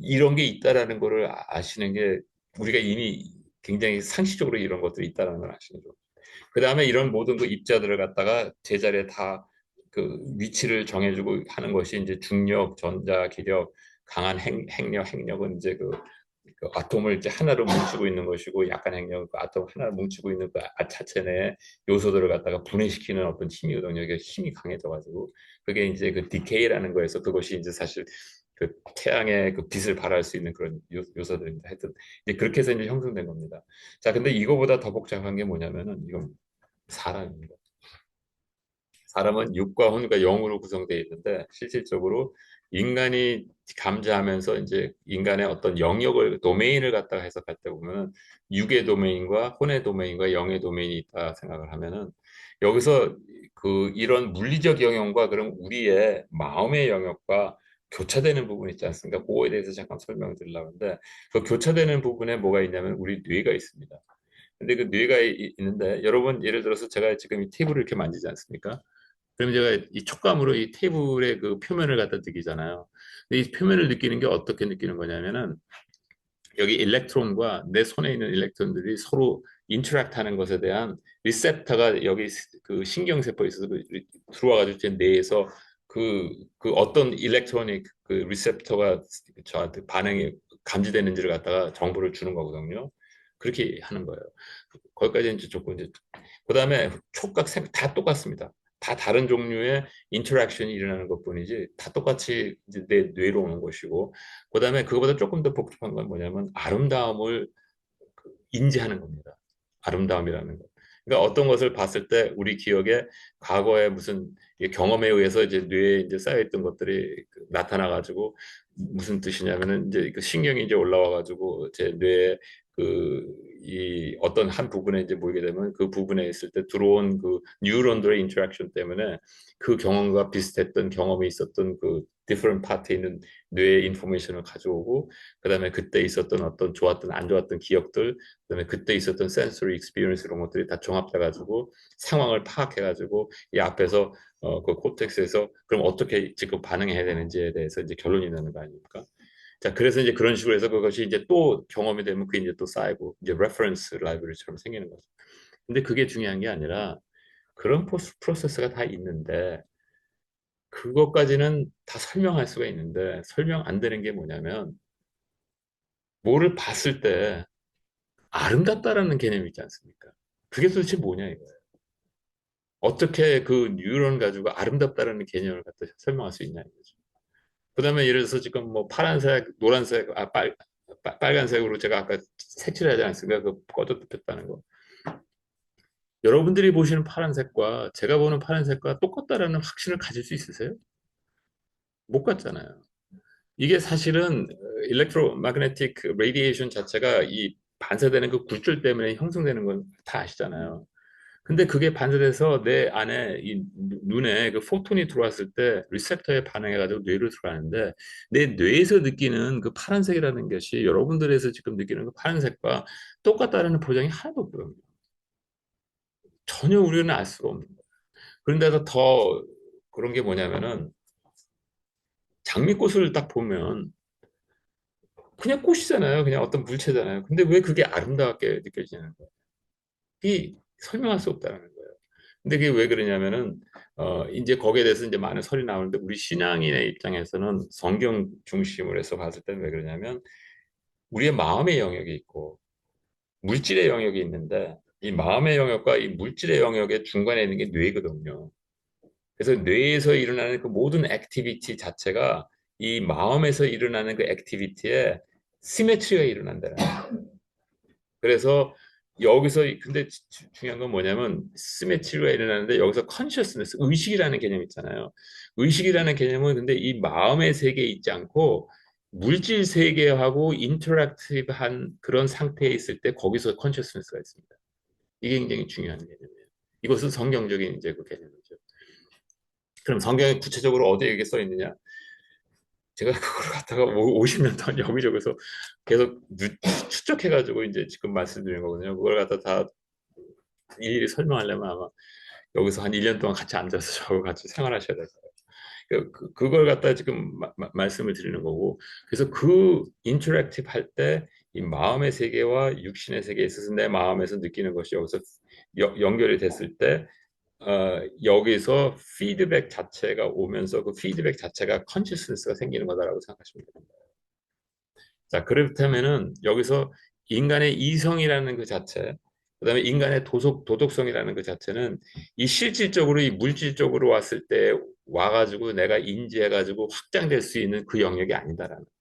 이런 게 있다라는 거를 아시는 게 우리가 이미 굉장히 상식적으로 이런 것들이 있다라는 걸 아시는 거죠. 그 다음에 이런 모든 그 입자들을 갖다가 제자리에 다 그 위치를 정해주고 하는 것이 이제 중력, 전자, 기력, 강한 핵력, 핵력은 이제 그 아톰을 이제 하나로 뭉치고 있는 것이고 약간 핵력, 그 아톰 하나로 뭉치고 있는 그 자체 내 요소들을 갖다가 분해시키는 어떤 힘이거든요. 이게 힘이 강해져가지고 그게 이제 그 디케이라는 거에서 그것이 이제 사실 그 태양의 그 빛을 발할 수 있는 그런 요소들입니다. 하여튼 이제 그렇게 해서 이제 형성된 겁니다. 자, 근데 이거보다 더 복잡한 게 뭐냐면은 이건 사람입니다. 사람은 육과 혼과 영으로 구성되어 있는데 실질적으로 인간이 감지하면서 이제 인간의 어떤 영역을 도메인을 갖다가 해석할 때 보면 육의 도메인과 혼의 도메인과 영의 도메인이 있다 생각을 하면은 여기서 그 이런 물리적 영역과 그럼 우리의 마음의 영역과 교차되는 부분이 있지 않습니까? 그거에 대해서 잠깐 설명드리려고 하는데 그 교차되는 부분에 뭐가 있냐면 우리 뇌가 있습니다. 근데 그 뇌가 있는데 여러분 예를 들어서 제가 지금 이 테이블을 이렇게 만지지 않습니까? 그럼 제가 이 촉감으로 이 테이블의 그 표면을 갖다 느끼잖아요. 근데 이 표면을 느끼는 게 어떻게 느끼는 거냐면은 여기 일렉트론과 내 손에 있는 일렉트론들이 서로 인터랙트 하는 것에 대한 리셉터가 여기 그 신경세포에 있어서 들어와가지고 제 뇌에서 그 어떤 일렉트로닉 그 리셉터가 저한테 반응이 감지되는지를 갖다가 정보를 주는 거거든요. 그렇게 하는 거예요. 거기까지 이제 좋고 이제 그다음에 촉각 다 똑같습니다. 다 다른 종류의 인터랙션이 일어나는 것뿐이지 다 똑같이 이제 내 뇌로 오는 것이고 그다음에 그거보다 조금 더 복잡한 건 뭐냐면 아름다움을 인지하는 겁니다. 아름다움이라는 것. 그러니까 어떤 것을 봤을 때 우리 기억에 과거에 무슨 경험에 의해서 이제 뇌에 이제 쌓여있던 것들이 나타나가지고 무슨 뜻이냐면은 이제 그 신경이 이제 올라와가지고 제 뇌에 이 어떤 한 부분에 이제 모이게 되면 그 부분에 있을 때 들어온 그 뉴런들의 인터랙션 때문에 그 경험과 비슷했던 경험이 있었던 그 different 파트에 있는 뇌의 인포메이션을 가져오고 그다음에 그때 있었던 어떤 좋았던 안 좋았던 기억들 그다음에 그때 있었던 sensory experience 이런 것들이 다 종합돼 가지고 상황을 파악해 가지고 이 앞에서 그 코텍스에서 그럼 어떻게 지금 반응해야 되는지에 대해서 이제 결론이 나는 거 아닙니까? 자, 그래서 이제 그런 식으로 해서 그것이 이제 또 경험이 되면 그게 이제 또 쌓이고 이제 레퍼런스 라이브러리처럼 생기는 거죠. 근데 그게 중요한 게 아니라 그런 프로세스가 다 있는데 그것까지는 다 설명할 수가 있는데 설명 안 되는 게 뭐냐면 뭐를 봤을 때 아름답다라는 개념이 있지 않습니까? 그게 도대체 뭐냐 이거예요. 어떻게 그 뉴런 가지고 아름답다라는 개념을 갖다 설명할 수 있냐 이거죠. 그다음에 예를 들어서 지금 뭐 파란색, 노란색, 빨간색으로 제가 아까 색칠하지 않습니까? 그 꺼졌다 폈다는 거. 여러분들이 보시는 파란색과 제가 보는 파란색과 똑같다라는 확신을 가질 수 있으세요? 못 같잖아요. 이게 사실은 일렉트로마그네틱 레디에이션 자체가 이 반사되는 그 굴절 때문에 형성되는 건 다 아시잖아요. 근데 그게 반사돼서 내 안에 이 눈에 그 포톤이 들어왔을 때 리셉터에 반응해가지고 뇌로 들어가는데 내 뇌에서 느끼는 그 파란색이라는 것이 여러분들에서 지금 느끼는 그 파란색과 똑같다라는 보장이 하나도 없거든요. 전혀 우리는 알 수가 없는 거예요. 그런데도 더 그런 게 뭐냐면은 장미꽃을 딱 보면 그냥 꽃이잖아요. 그냥 어떤 물체잖아요. 근데 왜 그게 아름답게 느껴지는 거예요? 이 설명할 수 없다는 거예요. 근데 그게 왜 그러냐면은 이제 거기에 대해서 이제 많은 설이 나오는데 우리 신앙인의 입장에서는 성경 중심으로 해서 봤을 때는 왜 그러냐면 우리의 마음의 영역이 있고 물질의 영역이 있는데 이 마음의 영역과 이 물질의 영역의 중간에 있는 게 뇌거든요. 그래서 뇌에서 일어나는 그 모든 액티비티 자체가 이 마음에서 일어나는 그 액티비티에 시메트리가 일어난다는 거예요. 그래서 여기서 근데 중요한 건 뭐냐면 시메트리가 일어나는데 여기서 컨셔스네스 의식이라는 개념 있잖아요. 의식이라는 개념은 근데 이 마음의 세계에 있지 않고 물질 세계하고 인터랙티브한 그런 상태에 있을 때 거기서 컨셔스네스가 있습니다. 이게 굉장히 중요한 개념이에요. 이것은 성경적인 이제 그 개념이죠. 그럼 성경에 구체적으로 어디에 이게 써 있느냐? 제가 그걸 갖다가 50년 동안 여기저기서 계속 추적해가지고 이제 지금 말씀드린 거거든요. 그걸 갖다 다 일일이 설명하려면 아마 여기서 한 1년 동안 같이 앉아서 저하고 같이 생활하셔야 될 거예요. 그걸 갖다 지금 말씀을 드리는 거고, 그래서 그 인터랙티브 할 때 이 마음의 세계와 육신의 세계에 있어서 내 마음에서 느끼는 것이 여기서 연결이 됐을 때 여기서 피드백 자체가 오면서 그 피드백 자체가 컨시스너스가 생기는 거다라고 생각하시면 됩니다. 자, 그렇다면은 여기서 인간의 이성이라는 그 자체, 그다음에 인간의 도덕성이라는 그 자체는 이 실질적으로 이 물질적으로 왔을 때 와가지고 내가 인지해가지고 확장될 수 있는 그 영역이 아니다라는 거예요.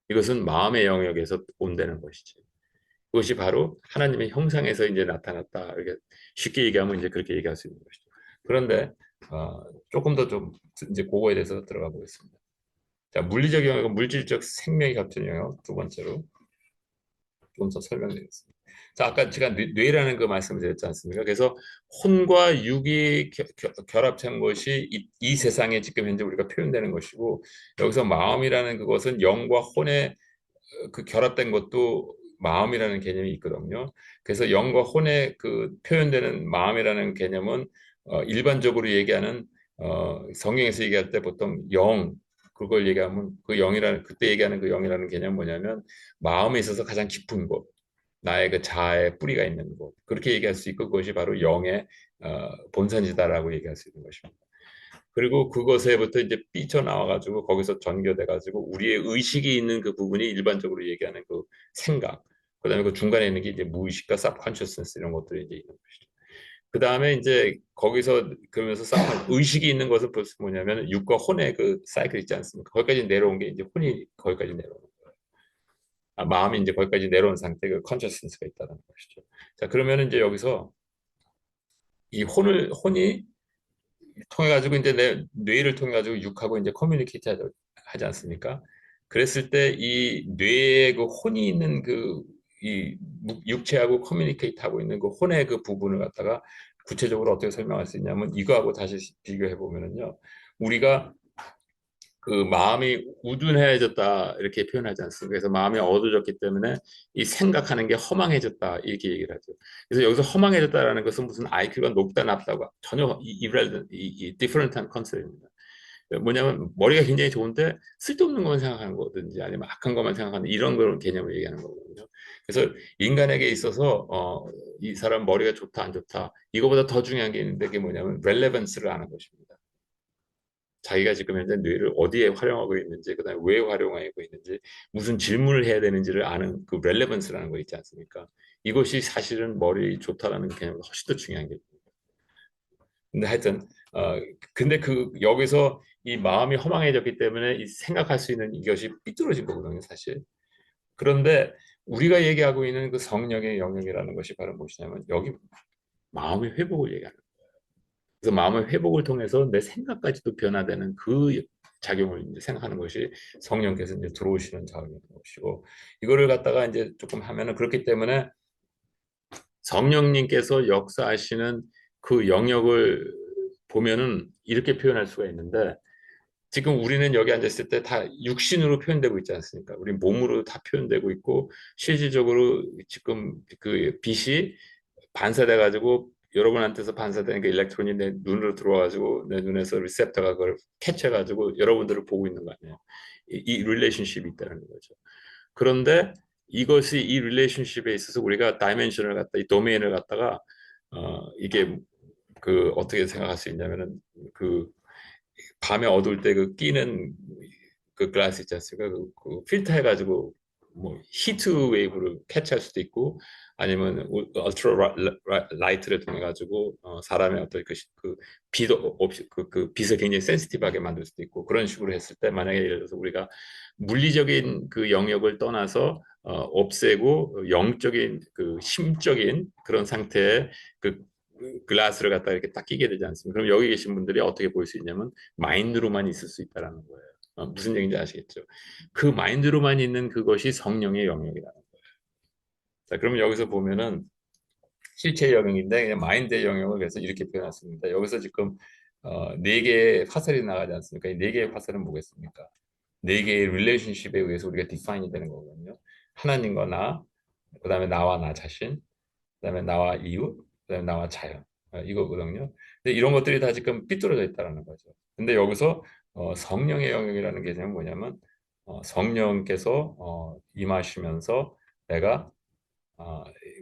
이것은 마음의 영역에서 온다는 것이지. 그것이 바로 하나님의 형상에서 이제 나타났다. 이렇게 쉽게 얘기하면 이제 그렇게 얘기할 수 있는 것이죠. 그런데 조금 더 좀 이제 그거에 대해서 들어가 보겠습니다. 자, 물리적 영역은 물질적 생명이 갖춘 영역 두 번째로 좀 더 설명드리겠습니다. 자, 아까 제가 뇌라는 그 말씀을 드렸지 않습니까? 그래서 혼과 육이 결합한 것이 이 세상에 지금 현재 우리가 표현되는 것이고 여기서 마음이라는 그것은 영과 혼의 그 결합된 것도 마음이라는 개념이 있거든요. 그래서 영과 혼의 그 표현되는 마음이라는 개념은 일반적으로 얘기하는 성경에서 얘기할 때 보통 영 그걸 얘기하면 그 영이라는 그때 얘기하는 그 영이라는 개념은 뭐냐면 마음에 있어서 가장 깊은 곳, 나의 그 자아의 뿌리가 있는 곳 그렇게 얘기할 수 있고 그것이 바로 영의 본산이다라고 얘기할 수 있는 것입니다. 그리고 그것에부터 이제 삐쳐나와가지고 거기서 전개돼가지고 우리의 의식이 있는 그 부분이 일반적으로 얘기하는 그 생각, 그다음에 그 중간에 있는 게 이제 무의식과 subconsciousness 이런 것들이 이제 있는 것이죠. 그 다음에 이제 거기서 그러면서 의식이 있는 것은 벌써 뭐냐면 육과 혼의 그 사이클 있지 않습니까? 거기까지 내려온 게 이제 혼이 거기까지 내려오는 거예요. 마음이 이제 거기까지 내려온 상태 그 컨셔스너스가 있다는 것이죠. 자, 그러면 이제 여기서 이 혼이 통해 가지고 이제 내 뇌를 통해 가지고 육하고 이제 커뮤니케이트 하지 않습니까? 그랬을 때 이 뇌에 그 혼이 있는 그 이 육체하고 커뮤니케이트 하고 있는 그 혼의 그 부분을 갖다가 구체적으로 어떻게 설명할 수 있냐면 이거하고 다시 비교해 보면은요. 우리가 그 마음이 우둔해졌다 이렇게 표현하지 않습니까? 그래서 마음이 어두워졌기 때문에 이 생각하는 게 허망해졌다 이렇게 얘기를 하죠. 그래서 여기서 허망해졌다라는 것은 무슨 IQ가 높다 낮다고 전혀 이 디퍼런트한 컨셉입니다. 뭐냐면 머리가 굉장히 좋은데 쓸데없는 것만 생각하는 거든지 아니면 악한 것만 생각하는 이런 그런 개념을 얘기하는 거거든요. 그래서 인간에게 있어서 이 사람 머리가 좋다 안 좋다 이거보다 더 중요한 게 있는데 그게 뭐냐면 렐레번스를 아는 것입니다. 자기가 지금 현재 뇌를 어디에 활용하고 있는지, 그다음에 왜 활용하고 있는지, 무슨 질문을 해야 되는지를 아는 그 렐레번스라는 거 있지 않습니까? 이것이 사실은 머리 좋다라는 개념보다 훨씬 더 중요한 게. 근데 하여튼 근데 그 여기서 이 마음이 허망해졌기 때문에 이 생각할 수 있는 이것이 삐뚤어진 거거든요, 사실. 그런데 우리가 얘기하고 있는 그 성령의 영역이라는 것이 바로 무엇이냐면 여기 마음의 회복을 얘기하는 거예요. 그래서 마음의 회복을 통해서 내 생각까지도 변화되는 그 작용을 이제 생각하는 것이 성령께서 이제 들어오시는 작용인 것이고 이거를 갖다가 이제 조금 하면은 그렇기 때문에 성령님께서 역사하시는 그 영역을 보면은 이렇게 표현할 수가 있는데 지금 우리는 여기 앉았을 때 다 육신으로 표현되고 있지 않습니까? 우리 몸으로 다 표현되고 있고 실질적으로 지금 그 빛이 반사돼 가지고 여러분한테서 반사되는 그 일렉트론이 내 눈으로 들어와가지고 내 눈에서 리셉터가 그걸 캐치해가지고 여러분들을 보고 있는 거 아니에요. 이 릴레이션십이 있다는 거죠. 그런데 이것이 이 릴레이션십에 있어서 우리가 다이멘션을 갖다 이 도메인을 갖다가 이게 그 어떻게 생각할 수 있냐면은 그 밤에 어두울 때 그 끼는 그 글라스 있지 않습니까? 그 필터 해가지고 뭐 히트 웨이브를 캐치할 수도 있고 아니면 울트라 라이트를 통해 가지고 사람의 어떤 그 빛도 없이 그 빛을 굉장히 센시티브하게 만들 수도 있고 그런 식으로 했을 때 만약에 예를 들어서 우리가 물리적인 그 영역을 떠나서 없애고 영적인 그 심적인 그런 상태의 그 글라스를 갖다 이렇게 딱 끼게 되지 않습니까? 그럼 여기 계신 분들이 어떻게 보일 수 있냐면 마인드로만 있을 수 있다라는 거예요. 무슨 얘기인지 아시겠죠? 그 마인드로만 있는 그것이 성령의 영역이라는 거예요. 자, 그러면 여기서 보면은 실체 영역인데 그냥 마인드의 영역을 그래서 이렇게 표현했습니다. 여기서 지금 네 개의 화살이 나가지 않습니까? 이 네 개의 화살은 뭐겠습니까? 네 개의 릴레이션십에 의해서 우리가 디파인이 되는 거거든요. 하나님과 나, 그다음에 나와 나 자신, 그다음에 나와 이웃, 그다음에 나와 자연 이거거든요. 근데 이런 것들이 다 지금 삐뚤어져 있다는 거죠. 근데 여기서 성령의 영역이라는 개념은 뭐냐면 성령께서 임하시면서 내가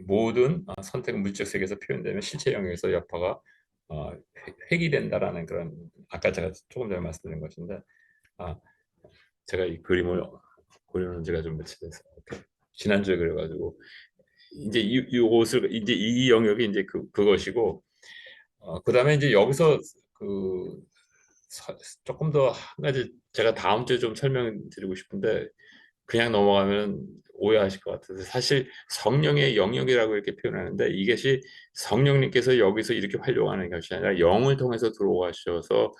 모든 선택 물chất 세계에서 표현되면 실체 영역에서 여파가 획일된다라는 그런 아까 제가 조금 전에 말씀드린 것인데 아, 제가 이 그림을 그리는 지가 좀 며칠 됐어요. 지난주에 그래가지고 이제 이 옷을 이제 이 영역이 이제 그것이고 그다음에 이제 여기서 그 조금 더 한 가지 제가 다음 주에 좀 설명드리고 싶은데 그냥 넘어가면 오해하실 것 같아서 사실 성령의 영역이라고 이렇게 표현하는데 이것이 성령님께서 여기서 이렇게 활용하는 것이 아니라 영을 통해서 들어가셔서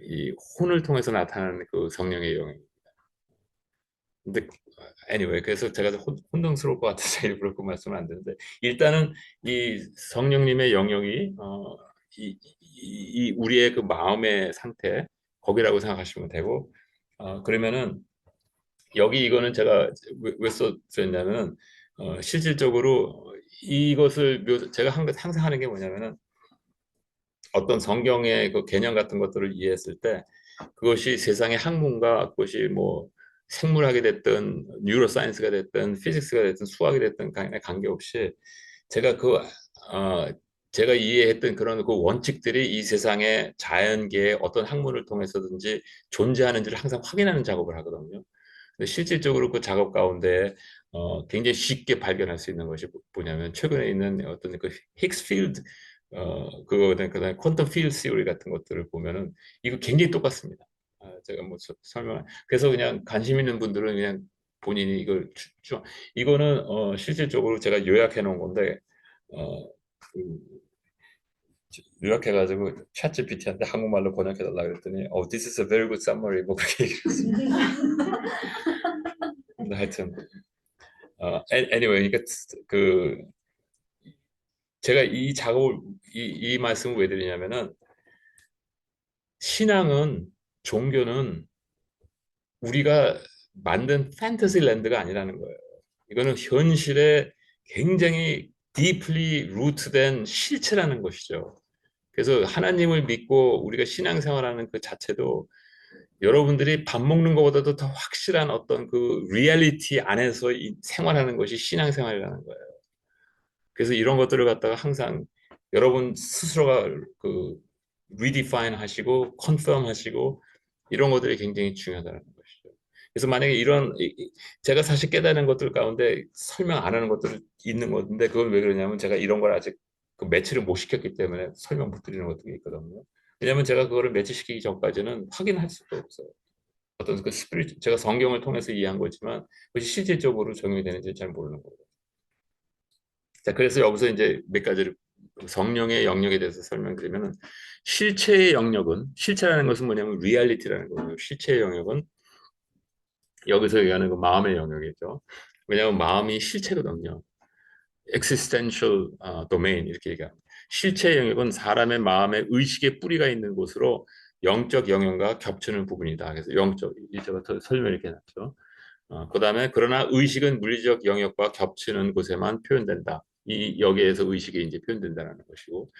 이 혼을 통해서 나타나는 그 성령의 영역. 근데 anyway 그래서 제가 혼동스러울 것 같아서 일부러 그 말씀은 안 드는데 일단은 이 성령님의 영역이 이 우리의 그 마음의 상태 거기라고 생각하시면 되고 그러면은 여기 이거는 제가 왜 써드렸냐면은 실질적으로 이것을 제가 항상 하는 게 뭐냐면은 어떤 성경의 그 개념 같은 것들을 이해했을 때 그것이 세상의 학문과 그것이 뭐 생물학이 됐든 뉴로사이언스가 됐든 피직스가 됐든 수학이 됐든 간에 관계없이 제가 제가 이해했던 그런 그 원칙들이 이 세상의 자연계의 어떤 학문을 통해서든지 존재하는지를 항상 확인하는 작업을 하거든요. 근데 실질적으로 그 작업 가운데 굉장히 쉽게 발견할 수 있는 것이 뭐냐면 최근에 있는 어떤 그 힉스 필드 그다음에 퀀텀 필드 시오리 같은 것들을 보면은 이거 굉장히 똑같습니다. 제가 뭐 설명 그래서 그냥 관심 있는 분들은 그냥 본인이 이걸 이거는 실질적으로 제가 요약해 놓은 건데 그 요약해가지고 챗GPT한테 한국말로 번역해달라 그랬더니 this is a very good summary 뭐 그렇게 얘기했습니다. 근데 하여튼 anyway, 그러니까 그 제가 이 작업을 이 말씀을 왜 드리냐면은 신앙은 종교는 우리가 만든 판타지 랜드가 아니라는 거예요. 이거는 현실에 굉장히 deeply rooted된 실체라는 것이죠. 그래서 하나님을 믿고 우리가 신앙생활하는 그 자체도 여러분들이 밥 먹는 것보다도 더 확실한 어떤 그 리얼리티 안에서 생활하는 것이 신앙생활이라는 거예요. 그래서 이런 것들을 갖다가 항상 여러분 스스로가 그 redefine 하시고 confirm 하시고 이런 것들이 굉장히 중요하다는 것이죠. 그래서 만약에 제가 사실 깨달은 것들 가운데 설명 안 하는 것들이 있는 건데 그걸 왜 그러냐면 제가 이런 걸 아직 그 매치를 못 시켰기 때문에 설명 못 드리는 것들이 있거든요. 왜냐하면 제가 그거를 매치시키기 전까지는 확인할 수도 없어요. 어떤 그 스피릿 제가 성경을 통해서 이해한 거지만 그것이 실질적으로 적용이 되는지 잘 모르는 거예요. 자, 그래서 여기서 이제 몇 가지를 성령의 영역에 대해서 설명드리면은 실체의 영역은 실체라는 것은 뭐냐면 리얼리티라는 거고요. 실체의 영역은 여기서 얘기하는 그 마음의 영역이죠. 왜냐하면 마음이 실체거든요. existential domain 이렇게 얘기합니다. 실체의 영역은 사람의 마음의 의식의 뿌리가 있는 곳으로 영적 영역과 겹치는 부분이다. 그래서 영적 이제가 더 설명 이렇게 해놨죠. 그다음에 그러나 의식은 물리적 영역과 겹치는 곳에만 표현된다. 이 여기에서 의식이 이제 표현된다는 것이고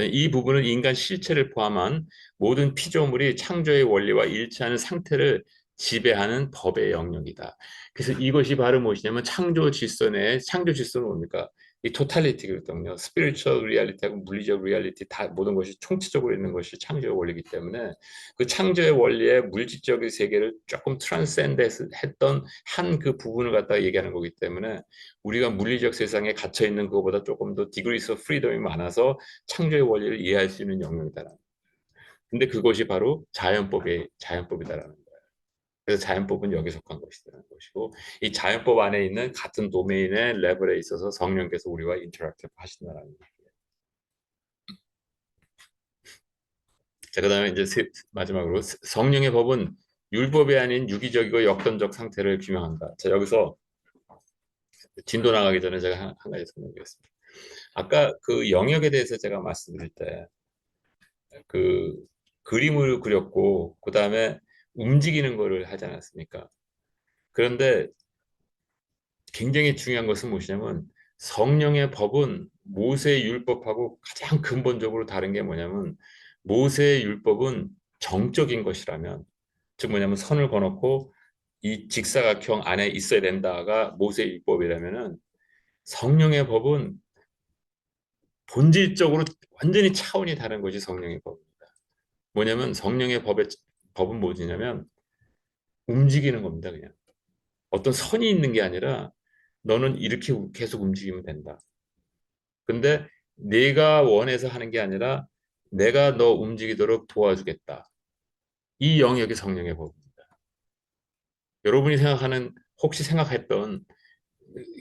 이 부분은 인간 실체를 포함한 모든 피조물이 창조의 원리와 일치하는 상태를 지배하는 법의 영역이다. 그래서 이것이 바로 무엇이냐면 창조 질서 내에 창조 질서는 뭡니까? 이 토탈리티거든요. 스피리추얼 리얼리티하고 물리적 리얼리티 다 모든 것이 총체적으로 있는 것이 창조의 원리이기 때문에 그 창조의 원리에 물질적인 세계를 조금 트랜센드 했던 한 그 부분을 갖다가 얘기하는 거기 때문에 우리가 물리적 세상에 갇혀 있는 것보다 조금 더 디그리스 오브 프리덤이 많아서 창조의 원리를 이해할 수 있는 영역이다. 근데 그것이 바로 자연법이다라는 거예요. 그래서 자연법은 여기 속한 것이라는 것이고 이 자연법 안에 있는 같은 도메인의 레벨에 있어서 성령께서 우리와 인터랙트 하신다는 거예요. 자, 그다음에 이제 마지막으로 성령의 법은 율법이 아닌 유기적이고 역동적 상태를 규명한다. 자, 여기서 진도 나가기 전에 제가 한 가지 설명드리겠습니다. 아까 그 영역에 대해서 제가 말씀드릴 때 그 그림을 그렸고 그다음에 움직이는 거를 하지 않았습니까? 그런데 굉장히 중요한 것은 무엇이냐면 성령의 법은 모세의 율법하고 가장 근본적으로 다른 게 뭐냐면 모세의 율법은 정적인 것이라면 즉 뭐냐면 선을 그어놓고 이 직사각형 안에 있어야 된다가 모세의 율법이라면은 성령의 법은 본질적으로 완전히 차원이 다른 것이 성령의 법입니다. 뭐냐면 성령의 법은 뭐냐면 움직이는 겁니다. 그냥 어떤 선이 있는 게 아니라 너는 이렇게 계속 움직이면 된다. 근데 내가 원해서 하는 게 아니라 내가 너 움직이도록 도와주겠다. 이 영역이 성령의 법입니다. 여러분이 생각하는 혹시 생각했던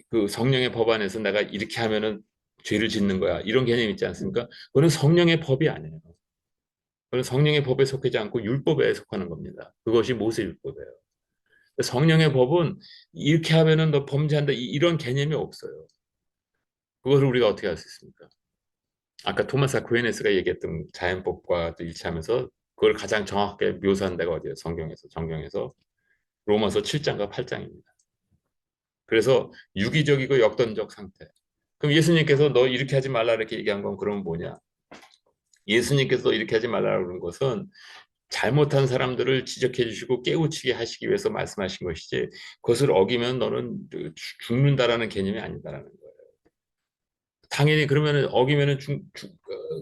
그 성령의 법 안에서 내가 이렇게 하면은 죄를 짓는 거야. 이런 개념 있지 않습니까? 그거는 성령의 법이 아니에요. 그건 성령의 법에 속하지 않고 율법에 속하는 겁니다. 그것이 모세 율법이에요. 성령의 법은 이렇게 하면은 너 범죄한다 이런 개념이 없어요. 그것을 우리가 어떻게 할 수 있습니까? 아까 토마스 아퀴나스가 얘기했던 자연법과 일치하면서 그걸 가장 정확하게 묘사한 데가 어디예요? 성경에서 정경에서 로마서 7장과 8장입니다. 그래서 유기적이고 역동적 상태. 그럼 예수님께서 너 이렇게 하지 말라 이렇게 얘기한 건 그러면 뭐냐? 예수님께서 이렇게 하지 말라고 그런 것은 잘못한 사람들을 지적해 주시고 깨우치게 하시기 위해서 말씀하신 것이지 그것을 어기면 너는 죽는다라는 개념이 아니다라는 거예요. 당연히 그러면은 어기면은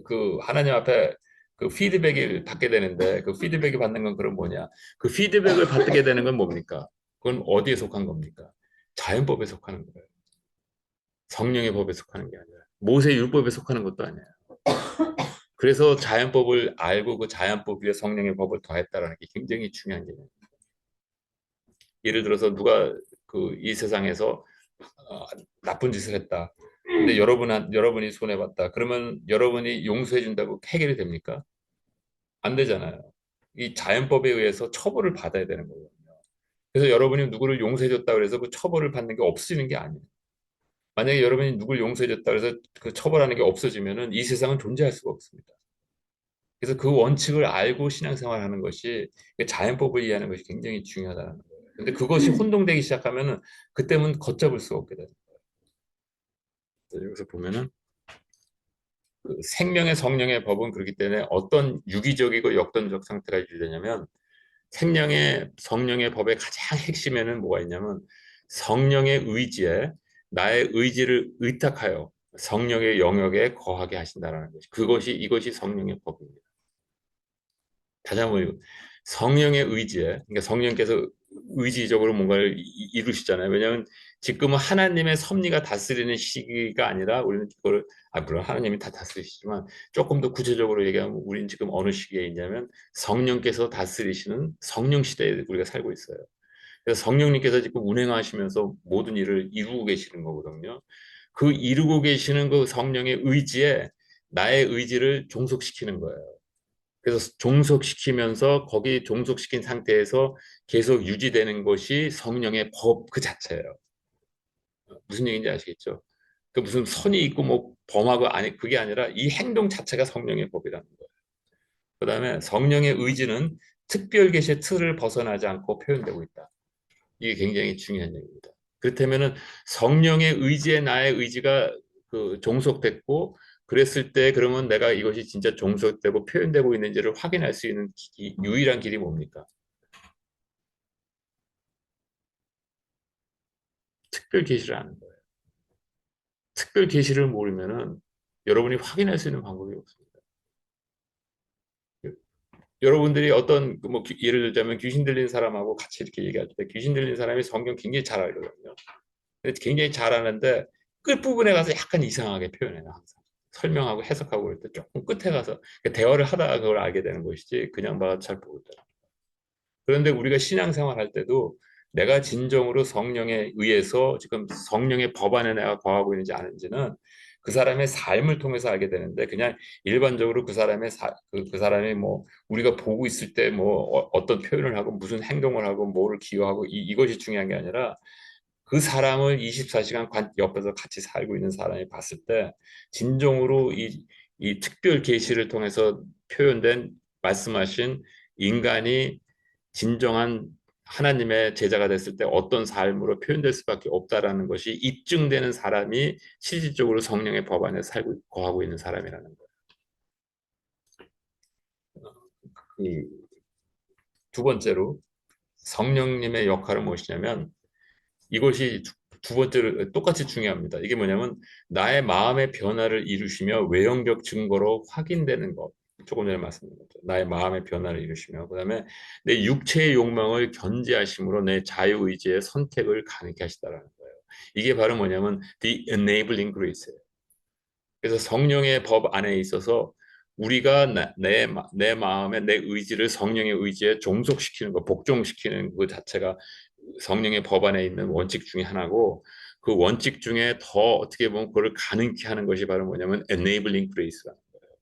그 하나님 앞에 그 피드백을 받게 되는데 그 피드백을 받는 건 그럼 뭐냐? 그 피드백을 받게 되는 건 뭡니까? 그건 어디에 속한 겁니까? 자연법에 속하는 거예요. 성령의 법에 속하는 게 아니라 모세 율법에 속하는 것도 아니에요. 그래서 자연법을 알고 그 자연법 위에 성령의 법을 더했다라는 게 굉장히 중요한 개념이에요. 예를 들어서 누가 그 이 세상에서 나쁜 짓을 했다. 근데 여러분이 손해봤다. 그러면 여러분이 용서해 준다고 해결이 됩니까? 안 되잖아요. 이 자연법에 의해서 처벌을 받아야 되는 거거든요. 그래서 여러분이 누구를 용서해줬다 그래서 그 처벌을 받는 게 없어지는 게 아니에요. 만약에 여러분이 누구를 용서해줬다 그래서 그 처벌하는 게 없어지면은 이 세상은 존재할 수가 없습니다. 그래서 그 원칙을 알고 신앙생활하는 것이 자연법을 이해하는 것이 굉장히 중요하다는 거예요. 근데 그것이 혼동되기 시작하면은 그때는 걷잡을 수가 없게 돼요. 여기서 보면은 그 생명의 성령의 법은 그렇기 때문에 어떤 유기적이고 역동적 상태가 유지되냐면 생명의 성령의 법의 가장 핵심에는 뭐가 있냐면 성령의 의지에 나의 의지를 의탁하여 성령의 영역에 거하게 하신다라는 것이 그것이 이것이 성령의 법입니다. 다시 한번 성령의 의지에 그러니까 성령께서 의지적으로 뭔가를 이루시잖아요. 왜냐하면 지금은 하나님의 섭리가 다스리는 시기가 아니라 우리는 그걸 물론 하나님이 다 다스리시지만 조금 더 구체적으로 얘기하면 우리는 지금 어느 시기에 있냐면 성령께서 다스리시는 성령 시대에 우리가 살고 있어요. 그래서 성령님께서 지금 운행하시면서 모든 일을 이루고 계시는 거거든요. 그 이루고 계시는 그 성령의 의지에 나의 의지를 종속시키는 거예요. 그래서 종속시키면서 거기 종속시킨 상태에서 계속 유지되는 것이 성령의 법 그 자체예요. 무슨 얘기인지 아시겠죠? 그 무슨 선이 있고 뭐 범하고 아니 그게 아니라 이 행동 자체가 성령의 법이라는 거예요. 그다음에 성령의 의지는 특별 계시의 틀을 벗어나지 않고 표현되고 있다. 이게 굉장히 중요한 얘기입니다. 그렇다면은 성령의 의지에 나의 의지가 그 종속됐고 그랬을 때 그러면 내가 이것이 진짜 종속되고 표현되고 있는지를 확인할 수 있는 유일한 길이 뭡니까? 특별 계시를 아는 거예요. 특별 계시를 모르면은 여러분이 확인할 수 있는 방법이 없습니다. 여러분들이 어떤 뭐 예를 들자면 귀신 들린 사람하고 같이 이렇게 얘기할 때 귀신 들린 사람이 성경 굉장히 잘 알거든요. 굉장히 잘하는데 끝부분에 가서 약간 이상하게 표현해요. 항상. 설명하고 해석하고 그럴 때 조금 끝에 가서 대화를 하다가 그걸 알게 되는 것이지 그냥 막 잘 모르더라. 그런데 우리가 신앙생활 할 때도 내가 진정으로 성령에 의해서 지금 성령의 법 안에 내가 거하고 있는지 아닌지는 그 사람의 삶을 통해서 알게 되는데 그냥 일반적으로 그 사람의 그 사람이 뭐 우리가 보고 있을 때 뭐 어떤 표현을 하고 무슨 행동을 하고 뭐를 기여하고 이것이 중요한 게 아니라 그 사람을 24시간 옆에서 같이 살고 있는 사람이 봤을 때 진정으로 이 특별 계시를 통해서 표현된 말씀하신 인간이 진정한 하나님의 제자가 됐을 때 어떤 삶으로 표현될 수밖에 없다라는 것이 입증되는 사람이 실질적으로 성령의 법 안에 살고 거하고 있는 사람이라는 거예요. 두 번째로 성령님의 역할은 무엇이냐면 이것이 두 번째로 똑같이 중요합니다. 이게 뭐냐면 나의 마음의 변화를 이루시며 외형적 증거로 확인되는 것. 조금 전에 말씀드린 거죠. 나의 마음의 변화를 이루시며 그다음에 내 육체의 욕망을 견제하심으로 내 자유의지의 선택을 가능케 하시다라는 거예요. 이게 바로 뭐냐면 the enabling grace예요. 그래서 성령의 법 안에 있어서 우리가 내 마음의 내 의지를 성령의 의지에 종속시키는 것, 복종시키는 그 자체가 성령의 법 안에 있는 원칙 중에 하나고 그 원칙 중에 더 어떻게 보면 그걸 가능케 하는 것이 바로 뭐냐면 enabling grace라는 거예요.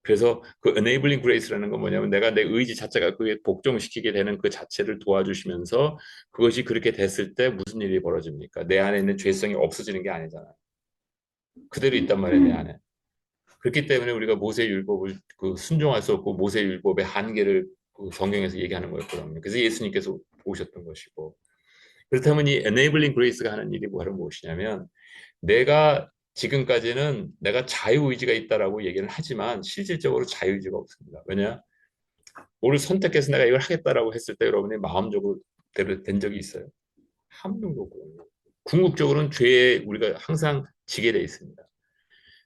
그래서 그 enabling grace라는 건 뭐냐면 내가 내 의지 자체가 그게 복종시키게 되는 그 자체를 도와주시면서 그것이 그렇게 됐을 때 무슨 일이 벌어집니까? 내 안에 있는 죄성이 없어지는 게 아니잖아요. 그대로 있단 말이에요, 내 안에. 그렇기 때문에 우리가 모세율법을 그 순종할 수 없고 모세율법의 한계를 그 성경에서 얘기하는 거였거든요. 그래서 예수님께서 보셨던 것이고 그렇다면 이 enabling grace가 하는 일이 바로 무엇이냐면 내가 지금까지는 내가 자유의지가 있다라고 얘기를 하지만 실질적으로 자유의지가 없습니다. 왜냐? 뭐를 선택해서 내가 이걸 하겠다라고 했을 때 여러분이 마음적으로 대로 된 적이 있어요. 한 번도 없고 궁극적으로는 죄에 우리가 항상 지게 돼 있습니다.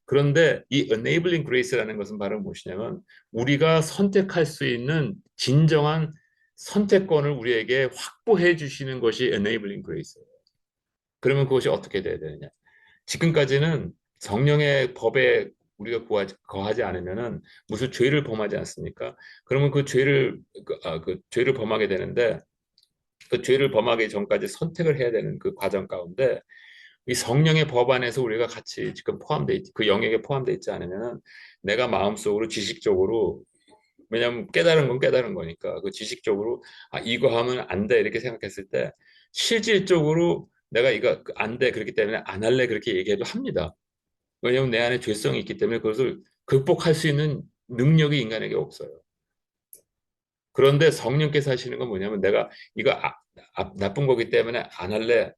그런데 이 enabling grace라는 것은 바로 무엇이냐면 우리가 선택할 수 있는 진정한 선택권을 우리에게 확보해 주시는 것이 enabling grace예요. 그러면 그것이 어떻게 돼야 되느냐? 지금까지는 성령의 법에 우리가 거하지 않으면은 무슨 죄를 범하지 않습니까? 그러면 그 죄를 범하게 되는데 그 죄를 범하기 전까지 선택을 해야 되는 그 과정 가운데 이 성령의 법 안에서 우리가 같이 지금 그 영역에 포함되어 있지 않으면은 내가 마음속으로 지식적으로 왜냐하면 깨달은 건 깨달은 거니까 그 지식적으로 아 이거 하면 안 돼 이렇게 생각했을 때 실질적으로 내가 이거 안 돼 그렇기 때문에 안 할래 그렇게 얘기해도 합니다. 왜냐하면 내 안에 죄성이 있기 때문에 그것을 극복할 수 있는 능력이 인간에게 없어요. 그런데 성령께서 하시는 건 뭐냐면 내가 이거 나쁜 거기 때문에 안 할래.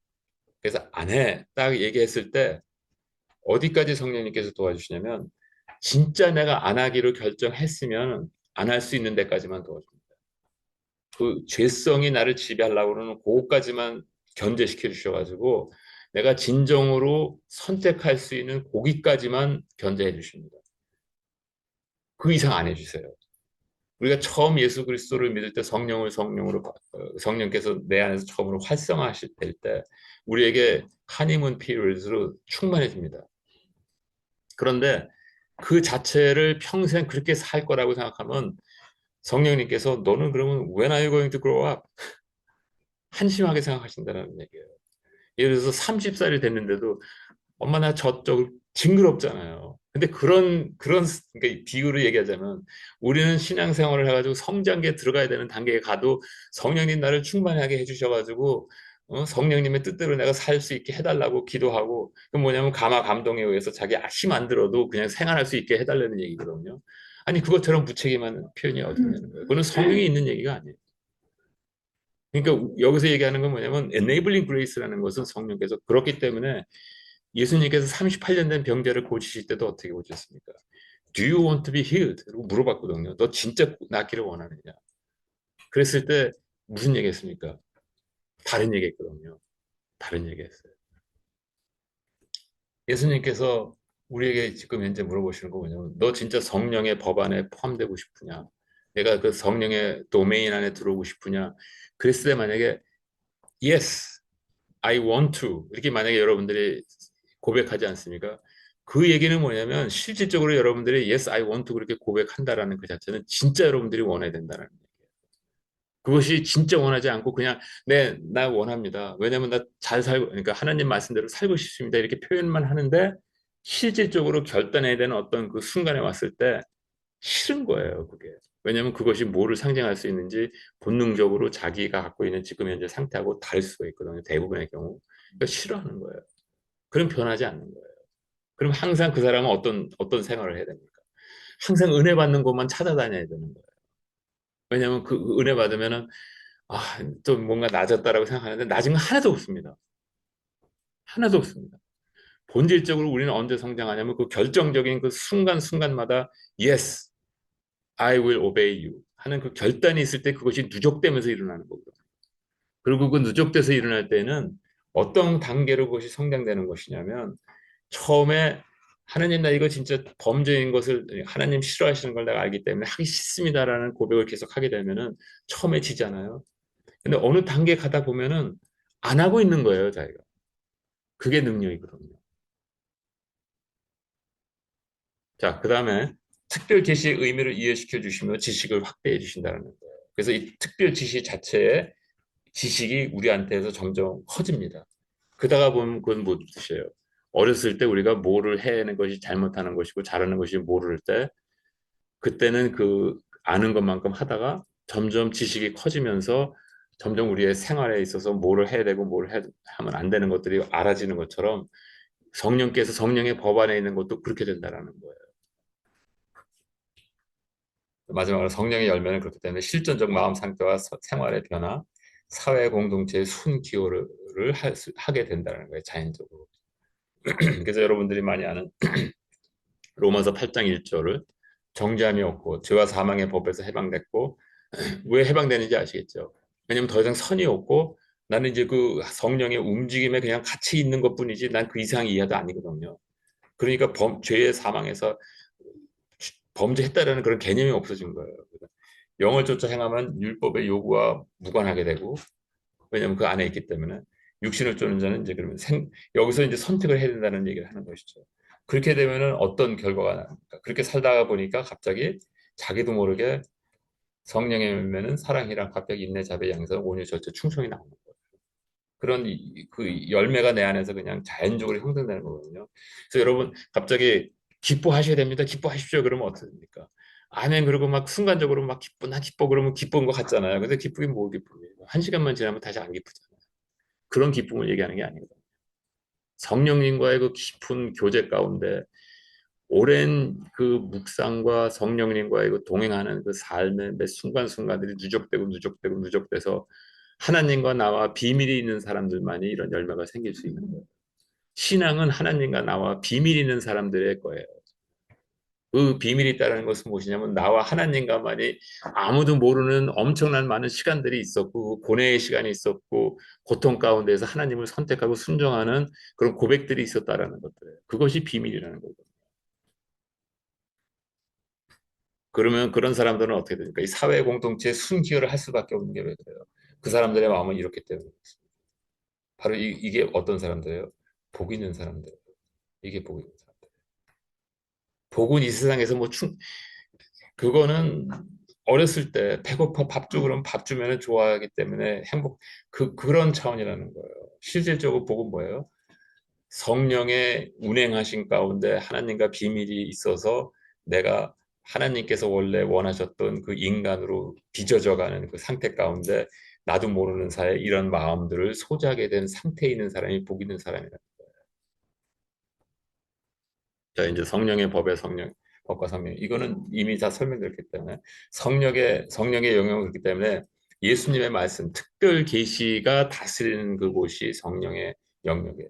그래서 안 해. 딱 얘기했을 때 어디까지 성령님께서 도와주시냐면 진짜 내가 안 하기로 결정했으면 안 할 수 있는 데까지만 도와줍니다. 그 죄성이 나를 지배하려고 그러는 그것까지만 견제시켜 주셔가지고 내가 진정으로 선택할 수 있는 거기까지만 견제해 주십니다. 그 이상 안 해주세요. 우리가 처음 예수 그리스도를 믿을 때 성령으로 성령께서 내 안에서 처음으로 활성화하실 때 우리에게 한임은 피로로 충만해집니다. 그런데 그 자체를 평생 그렇게 살 거라고 생각하면 성령님께서 너는 그러면 when are you going to grow up? 한심하게 생각하신다는 얘기예요. 예를 들어서 30살이 됐는데도 엄마 나 저쪽 징그럽잖아요. 근데 그런 그러니까 비유를 얘기하자면 우리는 신앙생활을 해가지고 성장기에 들어가야 되는 단계에 가도 성령님 나를 충만하게 해주셔가지고 성령님의 뜻대로 내가 살 수 있게 해달라고 기도하고 그건 뭐냐면 감화 감동에 의해서 자기 힘 안 들어도 그냥 생활할 수 있게 해달라는 얘기거든요. 아니 그것처럼 무책임한 표현이 어디 있냐는 거예요. 그건 성령이 있는 얘기가 아니에요. 그러니까 여기서 얘기하는 건 뭐냐면 enabling grace라는 것은 성령께서 그렇기 때문에 예수님께서 38년 된 병자를 고치실 때도 어떻게 고쳤습니까? Do you want to be healed? 라고 물어봤거든요. 너 진짜 낫기를 원하느냐? 그랬을 때 무슨 얘기했습니까? 다른 얘기했거든요. 다른 얘기했어요. 예수님께서 우리에게 지금 현재 물어보시는 거 뭐냐면 너 진짜 성령의 법 안에 포함되고 싶으냐? 내가 그 성령의 도메인 안에 들어오고 싶으냐? 그랬을 때 만약에 yes, I want to 이렇게 만약에 여러분들이 고백하지 않습니까? 그 얘기는 뭐냐면 실질적으로 여러분들이 yes, I want to 그렇게 고백한다라는 그 자체는 진짜 여러분들이 원해야 된다는 거예요. 그것이 진짜 원하지 않고 그냥 네, 나 원합니다. 왜냐하면 나 잘 살고 그러니까 하나님 말씀대로 살고 싶습니다. 이렇게 표현만 하는데 실질적으로 결단해야 되는 어떤 그 순간에 왔을 때 싫은 거예요, 그게. 왜냐하면 그것이 뭐를 상징할 수 있는지 본능적으로 자기가 갖고 있는 지금 현재 상태하고 다를 수가 있거든요. 대부분의 경우. 그러니까 싫어하는 거예요. 그럼 변하지 않는 거예요. 그럼 항상 그 사람은 어떤 생활을 해야 됩니까? 항상 은혜 받는 것만 찾아다녀야 되는 거예요. 왜냐하면 그 은혜 받으면은 아, 좀 뭔가 낮았다라고 생각하는데 낮은 건 하나도 없습니다. 하나도 없습니다. 본질적으로 우리는 언제 성장하냐면 그 결정적인 그 순간순간마다 yes, I will obey you 하는 그 결단이 있을 때 그것이 누적되면서 일어나는 거거든요. 그리고 그 누적돼서 일어날 때는 어떤 단계로 그것이 성장되는 것이냐면 처음에 하나님 나 이거 진짜 범죄인 것을 하나님 싫어하시는 걸 내가 알기 때문에 하기 싫습니다라는 고백을 계속 하게 되면은 처음에 지잖아요. 근데 어느 단계 가다 보면은 안 하고 있는 거예요, 자기가. 그게 능력이거든요. 자, 그다음에 특별 계시의 의미를 이해시켜 주시며 지식을 확대해 주신다는 거예요. 그래서 이 특별 지시 자체의 지식이 우리한테서 점점 커집니다. 그러다가 보면 그건 뭐 뜻이에요? 어렸을 때 우리가 뭐를 해내는 것이 잘못하는 것이고 잘하는 것이 모를 때 그때는 그 아는 것만큼 하다가 점점 지식이 커지면서 점점 우리의 생활에 있어서 뭐를 해야 되고 하면 안 되는 것들이 알아지는 것처럼 성령께서 성령의 법 안에 있는 것도 그렇게 된다라는 거예요. 마지막으로 성령의 열매는 그렇기 때문에 실존적 마음 상태와 생활의 변화, 사회 공동체의 순기호를 하게 된다는 거예요. 자연적으로. 그래서 여러분들이 많이 아는 로마서 8장 1절을 정죄함이 없고 죄와 사망의 법에서 해방됐고 왜 해방되는지 아시겠죠? 왜냐면 더 이상 선이 없고 나는 이제 그 성령의 움직임에 그냥 같이 있는 것뿐이지 난 그 이상 이하도 아니거든요. 그러니까 죄의 사망에서 범죄했다라는 그런 개념이 없어진 거예요. 영을 쫓아 행하면 율법의 요구와 무관하게 되고 왜냐하면 그 안에 있기 때문에 육신을 쫓는 자는 이제 그러면 여기서 이제 선택을 해야 된다는 얘기를 하는 것이죠. 그렇게 되면은 어떤 결과가 납니까? 그렇게 살다가 보니까 갑자기 자기도 모르게 성령의 열매는 사랑이랑 갑자기 인내, 자비, 양선, 온유, 절제, 충성이 나오는 거예요. 그런 그 열매가 내 안에서 그냥 자연적으로 형성되는 거거든요. 그래서 여러분 갑자기 기뻐하셔야 됩니다. 기뻐하십시오. 그러면 어떻습니까? 아멘 그러고 막 순간적으로 막 기뻐 나 기뻐 그러면 기쁜 것 같잖아요. 근데 기쁘긴 뭘 기쁨이에요. 한 시간만 지나면 다시 안 기쁘잖아요. 그런 기쁨을 얘기하는 게 아니거든요. 성령님과의 그 깊은 교제 가운데 오랜 그 묵상과 성령님과의 그 동행하는 그 삶의 매 순간순간들이 누적되고 누적되고 누적돼서 하나님과 나와 비밀이 있는 사람들만이 이런 열매가 생길 수 있는 거예요. 신앙은 하나님과 나와 비밀이 있는 사람들의 거예요. 그 비밀이 있다는 것은 무엇이냐면 나와 하나님과만이 아무도 모르는 엄청난 많은 시간들이 있었고 고뇌의 시간이 있었고 고통 가운데서 하나님을 선택하고 순종하는 그런 고백들이 있었다라는 것들. 그것이 비밀이라는 거죠. 그러면 그런 사람들은 어떻게 됩니까? 이 사회 공동체에 순기여를 할 수밖에 없는 게 왜 그래요? 그 사람들의 마음은 이렇기 때문에. 바로 이게 어떤 사람들이에요? 복 있는 사람들. 이게 복 있는 사람들. 복은 이 세상에서 뭐 그거는 어렸을 때 배고파 밥 주 그러면 밥 주면 좋아하기 때문에 그런 차원이라는 거예요. 실질적으로 복은 뭐예요? 성령의 운행하신 가운데 하나님과 비밀이 있어서 내가 하나님께서 원래 원하셨던 그 인간으로 빚어져가는 그 상태 가운데 나도 모르는 사이에 이런 마음들을 소지하게 된 상태에 있는 사람이 복 있는 사람이다. 자, 이제 성령의 법의 법과 성령. 이거는 이미 다 설명됐기 때문에 성령의 영역이 그렇기 때문에 예수님의 말씀, 특별 계시가 다스리는 그곳이 성령의 영역이에요.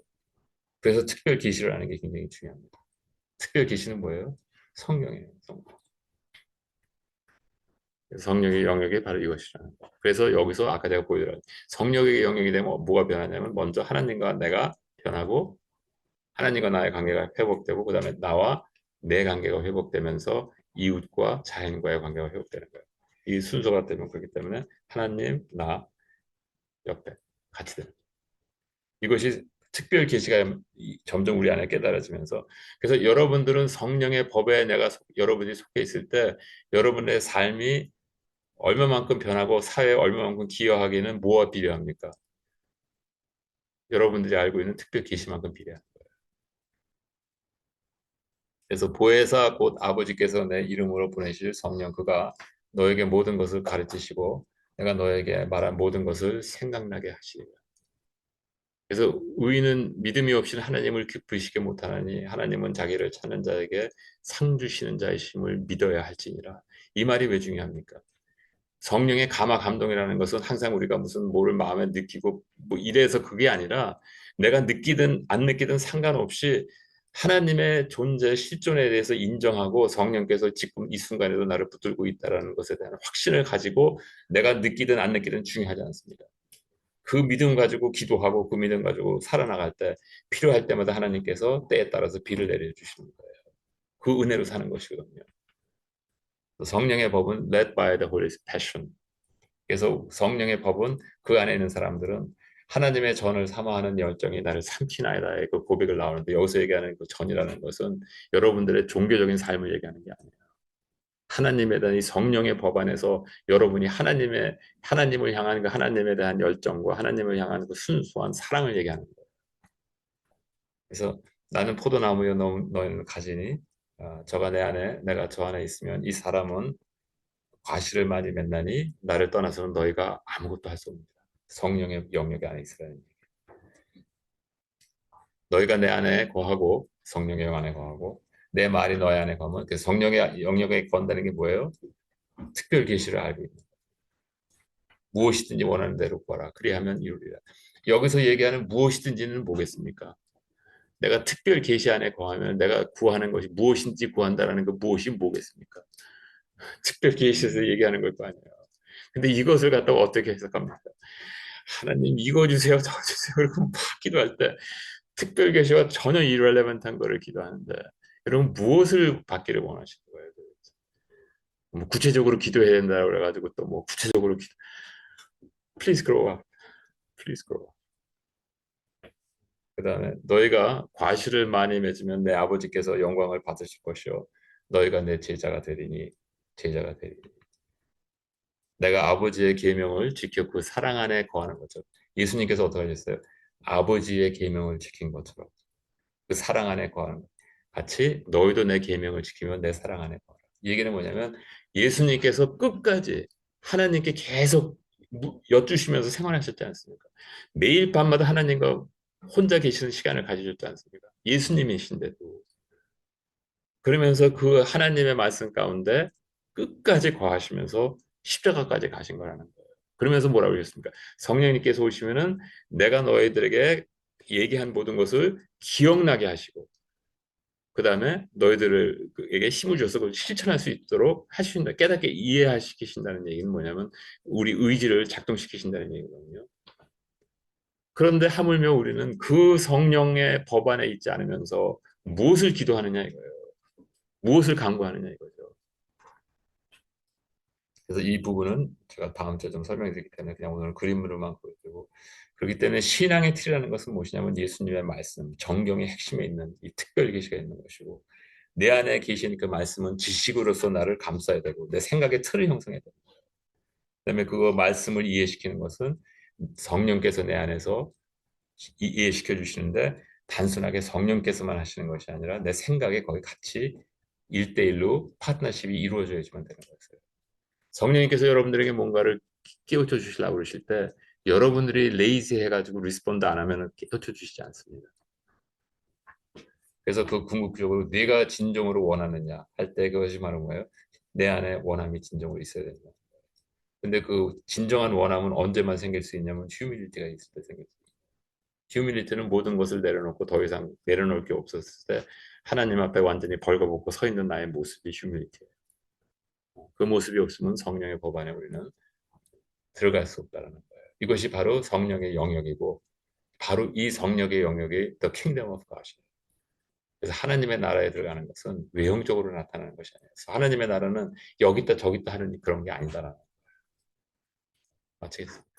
그래서 특별 계시를 하는 게 굉장히 중요합니다. 특별 계시는 뭐예요? 성령이에요. 성령의 영역이 바로 이것이라는 거예요. 그래서 여기서 아까 제가 보여드렸 성령의 영역이 되면 뭐가 변하냐면 먼저 하나님과 내가 변하고 하나님과 나의 관계가 회복되고 그 다음에 나와 내 관계가 회복되면서 이웃과 자연과의 관계가 회복되는 거예요. 이 순서가 되면 그렇기 때문에 하나님, 나, 옆에 같이 되는 거예요. 이것이 특별 계시가 점점 우리 안에 깨달아지면서 그래서 여러분들은 성령의 법에 여러분이 속해 있을 때 여러분의 삶이 얼마만큼 변하고 사회에 얼마만큼 기여하기는 뭐가 필요합니까? 여러분들이 알고 있는 특별 계시만큼 필요합니다. 그래서 보혜사 곧 아버지께서 내 이름으로 보내실 성령 그가 너에게 모든 것을 가르치시고 내가 너에게 말한 모든 것을 생각나게 하시리라. 그래서 의인은 믿음이 없이는 하나님을 기쁘시게 못하나니 하나님은 자기를 찾는 자에게 상 주시는 자이심을 믿어야 할지니라. 이 말이 왜 중요합니까? 성령의 감화 감동이라는 것은 항상 우리가 무슨 뭐를 마음에 느끼고 뭐 이래서 그게 아니라 내가 느끼든 안 느끼든 상관없이 하나님의 존재 실존에 대해서 인정하고 성령께서 지금 이 순간에도 나를 붙들고 있다는 것에 대한 확신을 가지고 내가 느끼든 안 느끼든 중요하지 않습니다. 그 믿음 가지고 기도하고 그 믿음 가지고 살아나갈 때 필요할 때마다 하나님께서 때에 따라서 비를 내려주시는 거예요. 그 은혜로 사는 것이거든요. 성령의 법은 led by the Holy Passion. 그래서 성령의 법은 그 안에 있는 사람들은 하나님의 전을 사모하는 열정이 나를 삼키나이다의 그 고백을 나오는데 여기서 얘기하는 그 전이라는 것은 여러분들의 종교적인 삶을 얘기하는 게 아니에요. 하나님에 대한 이 성령의 법 안에서 여러분이 하나님을 향하는 그 하나님에 대한 열정과 하나님을 향하는 그 순수한 사랑을 얘기하는 거예요. 그래서 나는 포도나무여 너희는 가지니 저가 내 안에 내가 저 안에 있으면 이 사람은 과실을 많이 맺나니 나를 떠나서는 너희가 아무것도 할 수 없습니다. 성령의 영역 안에 있으라는 너희가 내 안에 거하고 성령의 영 안에 거하고 내 말이 너희 안에 거하면 그 성령의 영역에 건다는 게 뭐예요? 특별 계시를 알고 있는 무엇이든지 원하는 대로 구하라 그리하면 이루리라. 여기서 얘기하는 무엇이든지는 뭐겠습니까? 내가 특별 계시 안에 거하면 내가 구하는 것이 무엇인지 구한다라는 그 무엇이 뭐겠습니까? 특별 계시에서 얘기하는 걸 거 아니에요. 근데 이것을 갖다가 어떻게 해석합니까? 하나님 이거 주세요, 저 주세요. 그리고 막 기도할 때 특별 계시가 전혀 irrelevant한 거를 기도하는데 여러분 무엇을 받기를 원하시는 거예요? 뭐 구체적으로 기도해야 된다고 그래가지고 또 뭐 구체적으로 please grow up, please grow up. 그다음에 너희가 과실을 많이 맺으면 내 아버지께서 영광을 받으실 것이요 너희가 내 제자가 되리니 내가 아버지의 계명을 지켜 그 사랑 안에 거하는 거죠. 예수님께서 어떻게 하셨어요? 아버지의 계명을 지킨 것처럼 그 사랑 안에 거하는 것. 같이 너희도 내 계명을 지키면 내 사랑 안에 거하라. 이 얘기는 뭐냐면 예수님께서 끝까지 하나님께 계속 여쭈시면서 생활하셨지 않습니까? 매일 밤마다 하나님과 혼자 계시는 시간을 가지셨지 않습니까? 예수님이신데도. 그러면서 그 하나님의 말씀 가운데 끝까지 거하시면서 십자가까지 가신 거라는 거예요. 그러면서 뭐라고 하셨습니까? 성령님께서 오시면은 내가 너희들에게 얘기한 모든 것을 기억나게 하시고 그 다음에 너희들에게 힘을 줘서 그걸 실천할 수 있도록 하신다. 깨닫게 이해시키신다는 얘기는 뭐냐면 우리 의지를 작동시키신다는 얘기거든요. 그런데 하물며 우리는 그 성령의 법 안에 있지 않으면서 무엇을 기도하느냐 이거예요. 무엇을 간구하느냐 이거죠. 그래서 이 부분은 제가 다음 주에 좀 설명드리기 때문에 그냥 오늘 그림으로만 보여드리고 그렇기 때문에 신앙의 틀이라는 것은 무엇이냐면 예수님의 말씀, 정경의 핵심에 있는 이 특별 계시가 있는 것이고 내 안에 계신 그 말씀은 지식으로서 나를 감싸야 되고 내 생각의 틀을 형성해야 되고 그다음에 그 말씀을 이해시키는 것은 성령께서 내 안에서 이해시켜 주시는데 단순하게 성령께서만 하시는 것이 아니라 내 생각에 거의 같이 1대1로 파트너십이 이루어져야지만 되는 거예요. 성령님께서 여러분들에게 뭔가를 깨우쳐 주시려고 그러실 때 여러분들이 레이지 해가지고 리스폰드 안 하면 깨우쳐 주시지 않습니다. 그래서 그 궁극적으로 네가 진정으로 원하느냐 할 때 그것이 말은 뭐예요? 내 안에 원함이 진정으로 있어야 된다. 근데 그 진정한 원함은 언제만 생길 수 있냐면 휴밀리티가 있을 때 생길 수 있어요. 휴밀리티는 모든 것을 내려놓고 더 이상 내려놓을 게 없었을 때 하나님 앞에 완전히 벌거벗고 서 있는 나의 모습이 휴밀리티예요. 그 모습이 없으면 성령의 법 안에 우리는 들어갈 수 없다는 거예요. 이것이 바로 성령의 영역이고 바로 이 성령의 영역이 The Kingdom of God이에요. 그래서 하나님의 나라에 들어가는 것은 외형적으로 나타나는 것이 아니에요. 하나님의 나라는 여기 있다 저기 있다 하는 그런 게 아니다라는 거예요. 마치겠습니다.